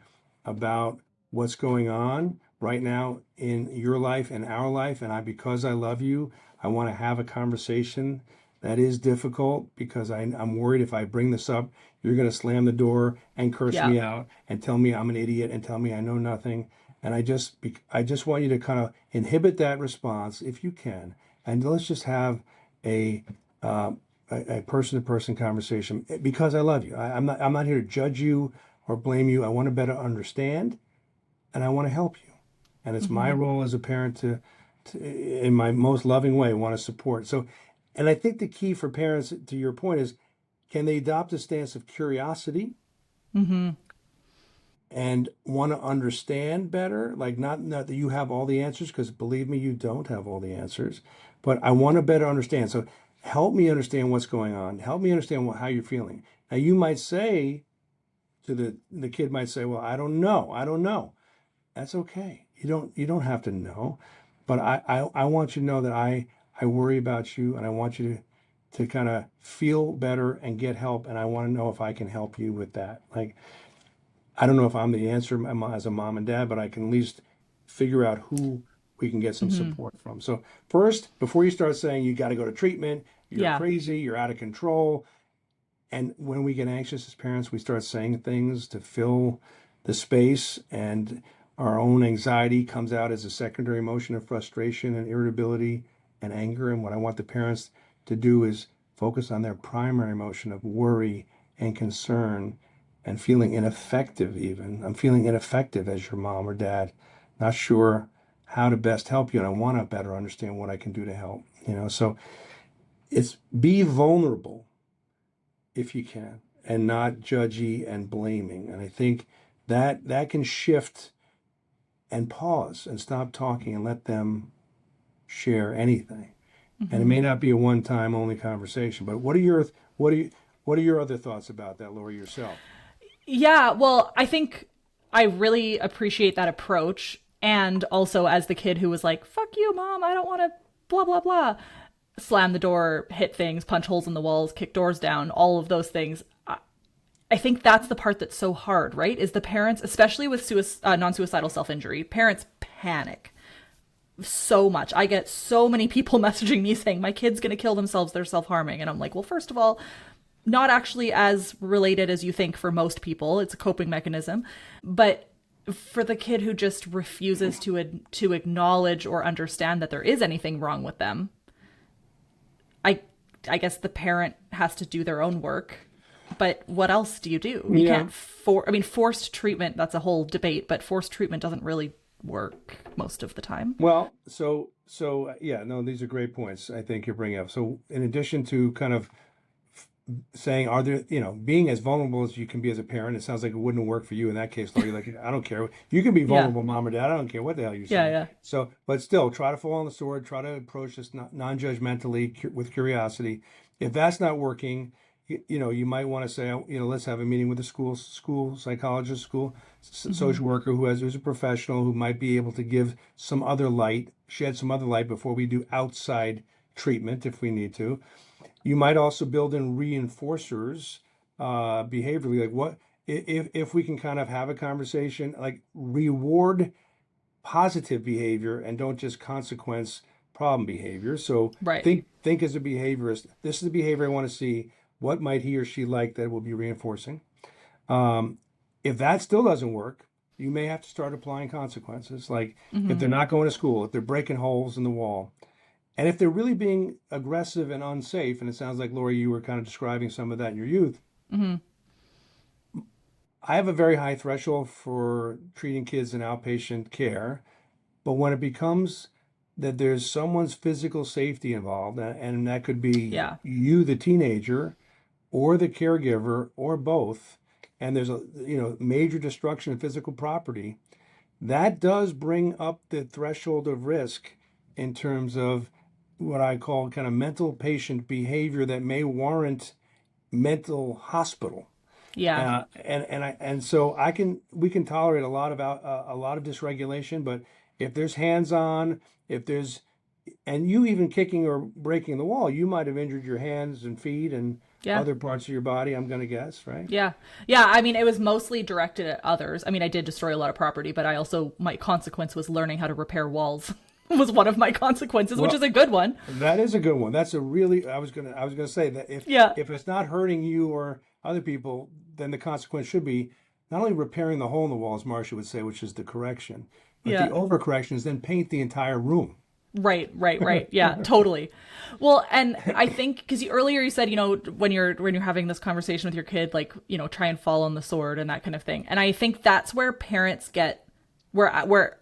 B: about what's going on right now in your life and our life, and because I love you, I want to have a conversation that is difficult because I'm worried if I bring this up, you're going to slam the door and curse
A: Yeah.
B: me out and tell me I'm an idiot and tell me I know nothing. And I just want you to kind of inhibit that response if you can, and let's just have a uh, a person-to-person conversation because I love you. I'm not here to judge you or blame you. I want to better understand, and I want to help you. And it's my
A: Mm-hmm.
B: role as a parent to in my most loving way, want to support. So, and I think the key for parents, to your point, is can they adopt a stance of curiosity
A: Mm-hmm.
B: and want to understand better? Like, not that you have all the answers, because believe me, you don't have all the answers, but I want to better understand. So, help me understand what's going on. Help me understand how you're feeling. Now, you might say to the kid might say, "Well, I don't know. I don't know." That's okay. You don't have to know, but I want you to know that I worry about you, and I want you to kind of feel better and get help, and I want to know if I can help you with that. Like, I don't know if I'm the answer as a mom and dad, but I can at least figure out who we can get some
A: Mm-hmm.
B: support from. So first, before you start saying you got to go to treatment, you're
A: Yeah.
B: crazy, you're out of control, and when we get anxious as parents, we start saying things to fill the space, and our own anxiety comes out as a secondary emotion of frustration and irritability and anger. And what I want the parents to do is focus on their primary emotion of worry and concern and feeling ineffective, even. I'm feeling ineffective as your mom or dad, not sure how to best help you, and I want to better understand what I can do to help. So it's be vulnerable if you can, and not judgy and blaming. And I think that can shift and pause and stop talking and let them share anything. And it
A: Mm-hmm.
B: may not be a one-time only conversation, but what are your other thoughts about that, Laura, yourself?
A: Yeah, well, I think I really appreciate that approach. And also, as the kid who was like, fuck you, mom, I don't want to blah, blah, blah, slam the door, hit things, punch holes in the walls, kick doors down, all of those things. I think that's the part that's so hard, right? Is the parents, especially with non suicidal self injury, parents panic so much. I get so many people messaging me saying, my kid's going to kill themselves, they're self harming. And I'm like, well, first of all, not actually as related as you think for most people. It's a coping mechanism. But for the kid who just refuses to acknowledge or understand that there is anything wrong with them, I I guess the parent has to do their own work. But what else do? You
B: Yeah.
A: can't forced treatment, that's a whole debate, but forced treatment doesn't really work most of the time.
B: Well, so yeah, no, these are great points I think you're bringing up. So in addition to kind of saying, are there, being as vulnerable as you can be as a parent, it sounds like it wouldn't work for you in that case, Lori. Like, I don't care. You can be
A: Yeah.
B: vulnerable, mom or dad. I don't care what the hell you're
A: Yeah,
B: saying.
A: yeah.
B: So, but still, try to fall on the sword. Try to approach this non-judgmentally with curiosity. If that's not working, you might want to say, let's have a meeting with a school psychologist, school
A: Mhm.
B: social worker who's a professional who might be able to give some other light, shed some other light before we do outside treatment if we need to. You might also build in reinforcers behaviorally, like what if we can kind of have a conversation, like reward positive behavior and don't just consequence problem behavior. So
A: Right.
B: think as a behaviorist. This is the behavior I want to see. What might he or she like that will be reinforcing? Um, if that still doesn't work, you may have to start applying consequences. Like if
A: Mhm.
B: they're not going to school, if they're breaking holes in the wall, and if they're really being aggressive and unsafe, and it sounds like, Lori, you were kind of describing some of that in your youth,
A: Mhm.
B: I have a very high threshold for treating kids in outpatient care. But when it becomes that there's someone's physical safety involved, and that could be
A: Yeah.
B: you, the teenager, or the caregiver, or both, and there's a major destruction of physical property, that does bring up the threshold of risk in terms of what I call kind of mental patient behavior that may warrant mental hospital.
A: Yeah.
B: And so we can tolerate a lot of dysregulation, but if there's hands-on, if there's and you even kicking or breaking the wall, you might have injured your hands and feet and
A: Yeah.
B: other parts of your body, I'm going to guess, right?
A: Yeah. Yeah. I mean, it was mostly directed at others. I mean, I did destroy a lot of property, but I also, my consequence was learning how to repair walls was one of my consequences, which is
B: Well,
A: a good one.
B: that is a good one. That's a really I was gonna say that
A: Yeah.
B: if it's not hurting you or other people, then the consequence should be not only repairing the hole in the wall, as Marcia would say, which is the correction, but the
A: Yeah.
B: overcorrection is then paint the entire room.
A: Right, right, right. Yeah, totally. Well, and I think because earlier you said, when you're having this conversation with your kid, like, try and fall on the sword and that kind of thing. And I think that's where parents get where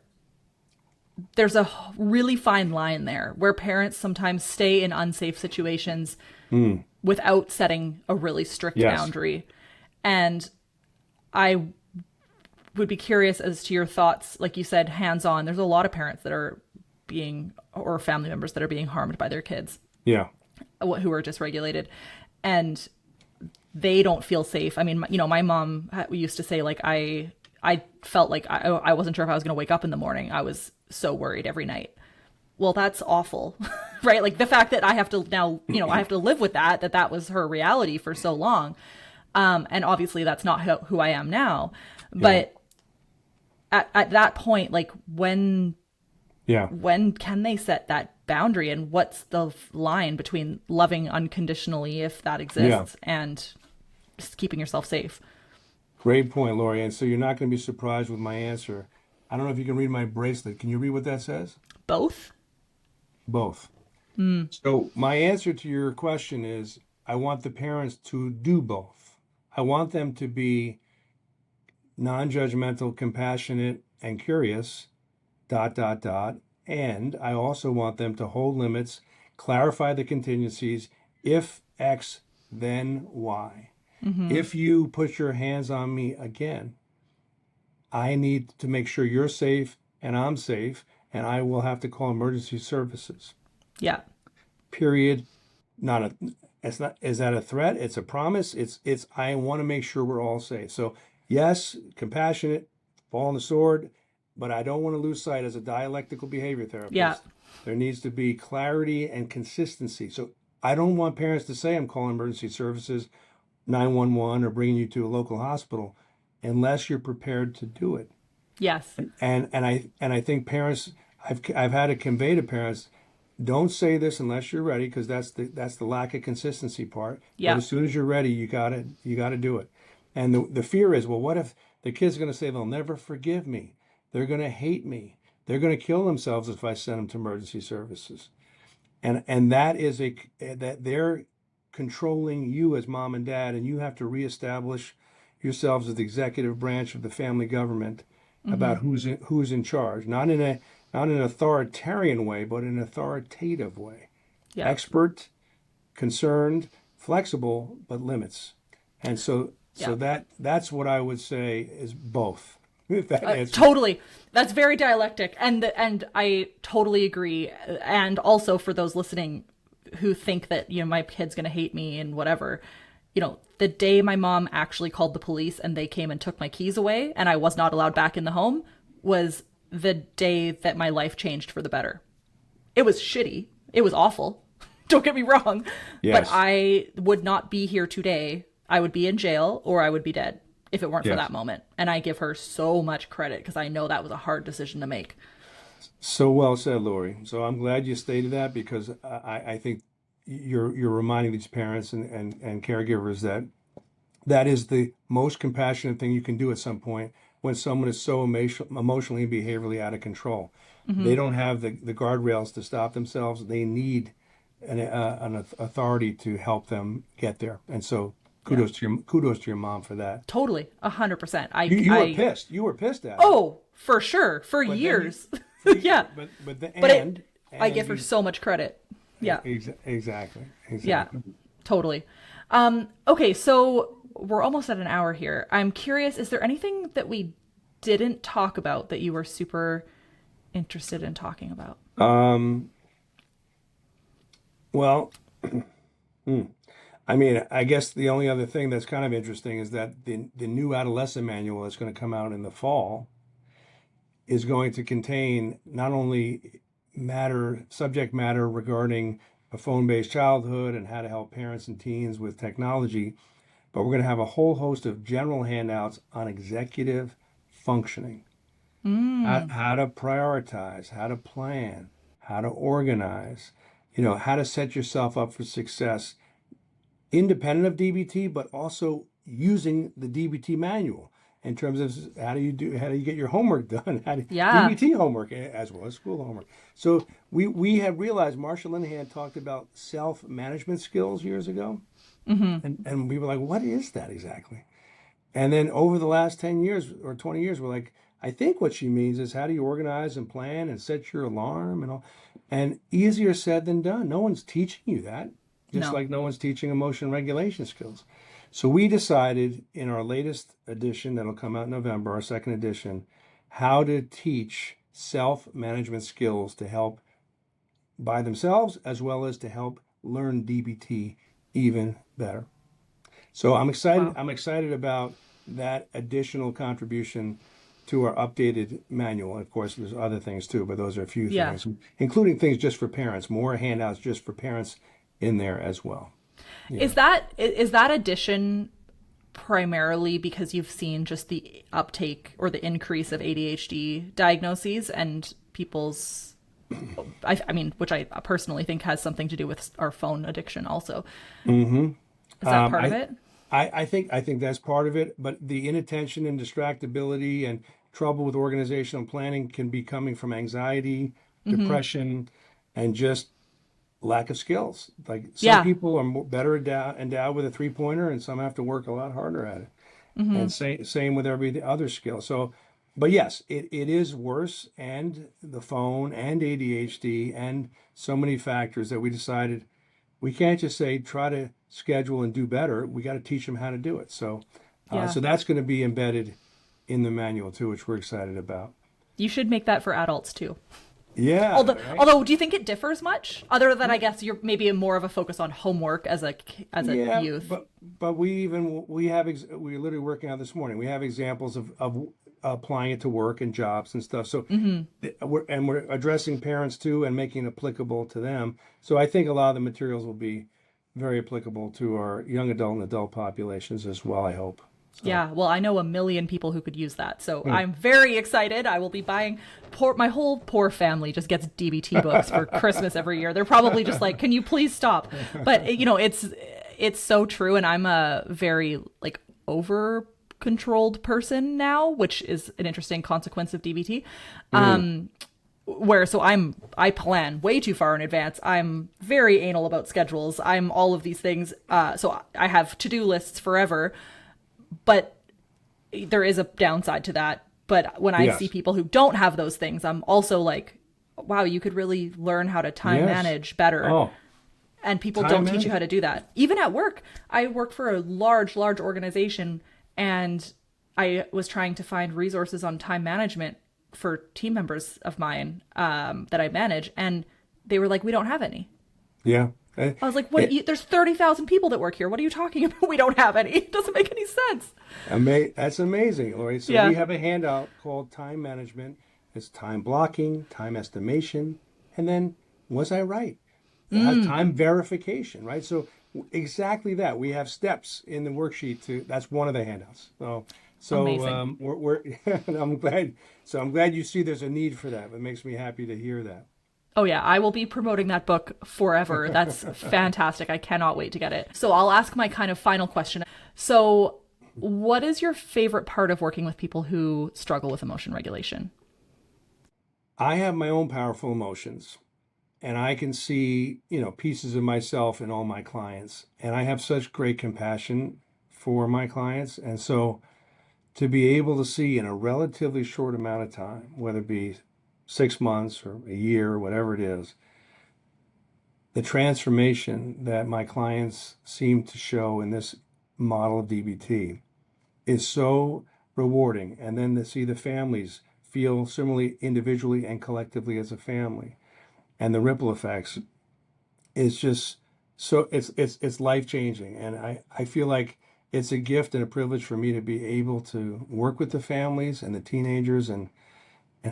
A: there's a really fine line there, where parents sometimes stay in unsafe situations
B: Mm,
A: without setting a really strict
B: yes.
A: boundary. And I would be curious as to your thoughts. Like you said, hands on. There's a lot of parents that are or family members that are being harmed by their kids
B: Yeah.
A: who are dysregulated, and they don't feel safe. I mean, my mom used to say, like, I felt like I wasn't sure if I was going to wake up in the morning. I was so worried every night. Well, that's awful, right? Like the fact that I have to now, I have to live with that was her reality for so long. And obviously that's not who I am now.
B: Yeah.
A: But at that point, like
B: Yeah.
A: when can they set that boundary, and what's the line between loving unconditionally, if that
B: Yeah.
A: exists, and just keeping yourself safe?
B: Great point, Lori. And so you're not going to be surprised with my answer. I don't know if you can read my bracelet. Can you read what that says?
A: Both.
B: Both. So my answer to your question is I want the parents to do both. I want them to be non-judgmental, compassionate, and curious, dot, dot, dot. And I also want them to hold limits, clarify the contingencies. If X, then Y.
A: Mm-hmm.
B: If you put your hands on me again, I need to make sure you're safe and I'm safe, and I will have to call emergency services.
A: Yeah.
B: Period. Not a it's not is that a threat? It's a promise. It's I want to make sure we're all safe. So yes, compassionate, fall on the sword, but I don't want to lose sight as a dialectical behavior
A: Yeah.
B: therapist. There needs to be clarity and consistency. So I don't want parents to say I'm calling emergency services, 911, or bringing you to a local hospital unless you're prepared to do it.
A: Yes.
B: And I think parents, I've had to convey to parents, don't say this unless you're ready, because that's the lack of consistency part. But
A: Yeah.
B: as soon as you're ready, you gotta do it. And the fear is, well, what if the kid's going to say they'll never forgive me? They're going to hate me. They're going to kill themselves if I send them to emergency services. And that is that they're controlling you as mom and dad, and you have to reestablish yourselves as the executive branch of the family government
A: Mm-hmm.
B: about who's in charge, not in an authoritarian way, but in an authoritative way.
A: Yeah.
B: Expert, concerned, flexible, but limits. And so
A: Yeah.
B: that's what I would say is both. If that answers.
A: Totally. That's very dialectic, and I totally agree. And also for those listening who think that my kid's gonna hate me and whatever, the day my mom actually called the police and they came and took my keys away and I was not allowed back in the home was the day that my life changed for the better. It was shitty. It was awful. Don't get me wrong, but
B: Yes.
A: I would not be here today. I would be in jail or I would be dead if it weren't for
B: Yes.
A: that moment. And I give her so much credit because I know that was a hard decision to make.
B: So well said, Lori. So I'm glad you stated that, because I think you're reminding these parents and caregivers that that is the most compassionate thing you can do at some point when someone is so emotionally and behaviorally out of control.
A: Mm-hmm.
B: They don't have the guardrails to stop themselves. They need an authority to help them get there. And so
A: Yeah,
B: kudos to your mom for that.
A: totally. 100%.
B: You were pissed. You were pissed at her.
A: Oh, for sure. For
B: But then
A: years. Yeah.
B: but the
A: But I
B: and
A: give her
B: you
A: so much credit. Yeah.
B: exactly
A: Yeah.
B: exactly.
A: Totally. Okay, so we're almost at an hour here. I'm curious, is there anything that we didn't talk about that you were super interested in talking about?
B: Um, Well, hmm, I mean, I guess the only other thing that's kind of interesting is that the new adolescent manual that's going to come out in the fall is going to contain not only subject matter regarding a phone-based childhood and how to help parents and teens with technology, but we're going to have a whole host of general handouts on executive functioning,
A: Mm.
B: how to prioritize, how to plan, how to organize, how to set yourself up for success independent of DBT, but also using the DBT manual in terms of how do you get your homework done,
A: Yeah.
B: DBT homework as well as school homework. So we have realized Marsha Linehan talked about self-management skills years ago,
A: Hmm.
B: and we were like, what is that exactly? And then over the last 10 years or 20 years, we're like, I think what she means is how do you organize and plan and set your alarm and all. And easier said than done. No one's teaching you that, just
A: No.
B: like no one's teaching emotion regulation skills. So we decided in our latest edition that'll come out in November, our second edition, how to teach self-management skills to help by themselves as well as to help learn DBT even better. So I'm excited.
A: Wow.
B: I'm excited about that additional contribution to our updated manual. Of course, there's other things too, but those are a few
A: Yeah.
B: things, including things just for parents, more handouts just for parents in there as well. Yeah.
A: Is that addition primarily because you've seen just the uptake or the increase of ADHD diagnoses and people's I mean, which I personally think has something to do with our phone addiction also.
B: hmm
A: Is that part of
B: I,
A: it?
B: I think that's part of it, but the inattention and distractibility and trouble with organizational planning can be coming from anxiety,
A: Mm-hmm.
B: depression, and just lack of skills. Like some
A: Yeah.
B: people are better endowed with a three-pointer, and some have to work a lot harder at it.
A: Mm-hmm.
B: And same with every other skill. So, but yes, it is worse, and the phone and ADHD and so many factors that we decided we can't just say try to schedule and do better. We got to teach them how to do it.
A: Yeah.
B: So that's going to be embedded in the manual too, which we're excited about.
A: You should make that for adults too.
B: Yeah, right.
A: Although, do you think it differs much? Other than I guess you're maybe more of a focus on homework as a
B: Yeah,
A: youth.
B: but we're literally working on this morning. We have examples of applying it to work and jobs and stuff. So
A: Mm-hmm.
B: we're addressing parents too and making it applicable to them. So I think a lot of the materials will be very applicable to our young adult and adult populations as well, I hope. So
A: Yeah, well, I know a million people who could use that. So
B: hmm.
A: I'm very excited. I will be buying my whole poor family just gets DBT books for Christmas every year. They're probably just like, "Can you please stop?" But it's so true and I'm a very like over controlled person now, which is an interesting consequence of DBT.
B: Mm,
A: Where so I plan way too far in advance. I'm very anal about schedules. I'm all of these things. So I have to-do lists forever, but there is a downside to that. But when I see
B: yes.
A: people who don't have those things, I'm also like, wow, you could really learn how to time
B: Yes.
A: manage better.
B: Oh,
A: And people
B: time
A: don't teach you how
B: management.
A: to do that. Even at work, I work for a large organization and I was trying to find resources on time management for team members of mine that I manage. And they were like, we don't have any.
B: Yeah. Eh,
A: I was like,
B: eh,
A: there's 30,000 people that work here. What are you talking about? We don't have any. It doesn't make any sense.
B: That's amazing, Lori. So we
A: Yeah.
B: have a handout called time management. It's time blocking, time estimation, and then was I right? It has time verification, right? So exactly that. We have steps in the worksheet to. That's one of the handouts. So
A: Amazing.
B: we're I'm glad. So I'm glad you see there's a need for that. It makes me happy to hear that.
A: Oh yeah, I will be promoting that book forever. That's fantastic. I cannot wait to get it. So I'll ask my kind of final question. So what is your favorite part of working with people who struggle with emotion regulation?
B: I have my own powerful emotions, and I can see, pieces of myself in all my clients. And I have such great compassion for my clients. And so to be able to see in a relatively short amount of time, whether it be 6 months or a year, or whatever it is, the transformation that my clients seem to show in this model of DBT is so rewarding. And then to see the families feel similarly individually and collectively as a family and the ripple effects is just so it's life changing, and I feel like it's a gift and a privilege for me to be able to work with the families and the teenagers and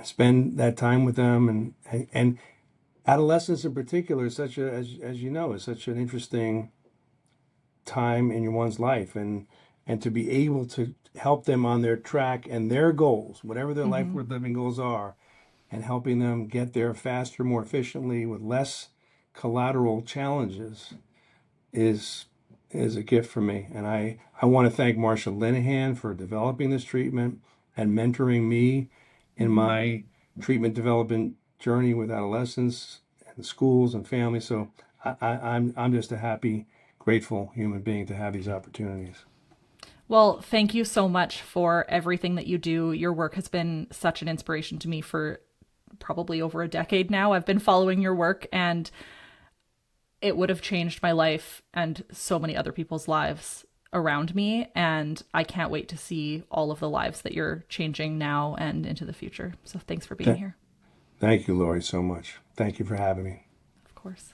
B: spend that time with them and adolescence in particular is such a as you know is such an interesting time in one's life and to be able to help them on their track and their goals, whatever their life
A: Hmm.
B: worth living goals are, and helping them get there faster, more efficiently, with less collateral challenges is is a gift for me. And I want to thank Marsha Linehan for developing this treatment and mentoring me in
A: Hmm.
B: my treatment development journey with adolescents and schools and families. So I'm just a happy, grateful human being to have these opportunities.
A: Well, thank you so much for everything that you do. Your work has been such an inspiration to me for probably over a decade now. I've been following your work, and it would have changed my life and so many other people's lives around me. And I can't wait to see all of the lives that you're changing now and into the future. So thanks for being
B: Th-
A: here.
B: Thank you, Lori, so much. Thank you for having me.
A: Of course.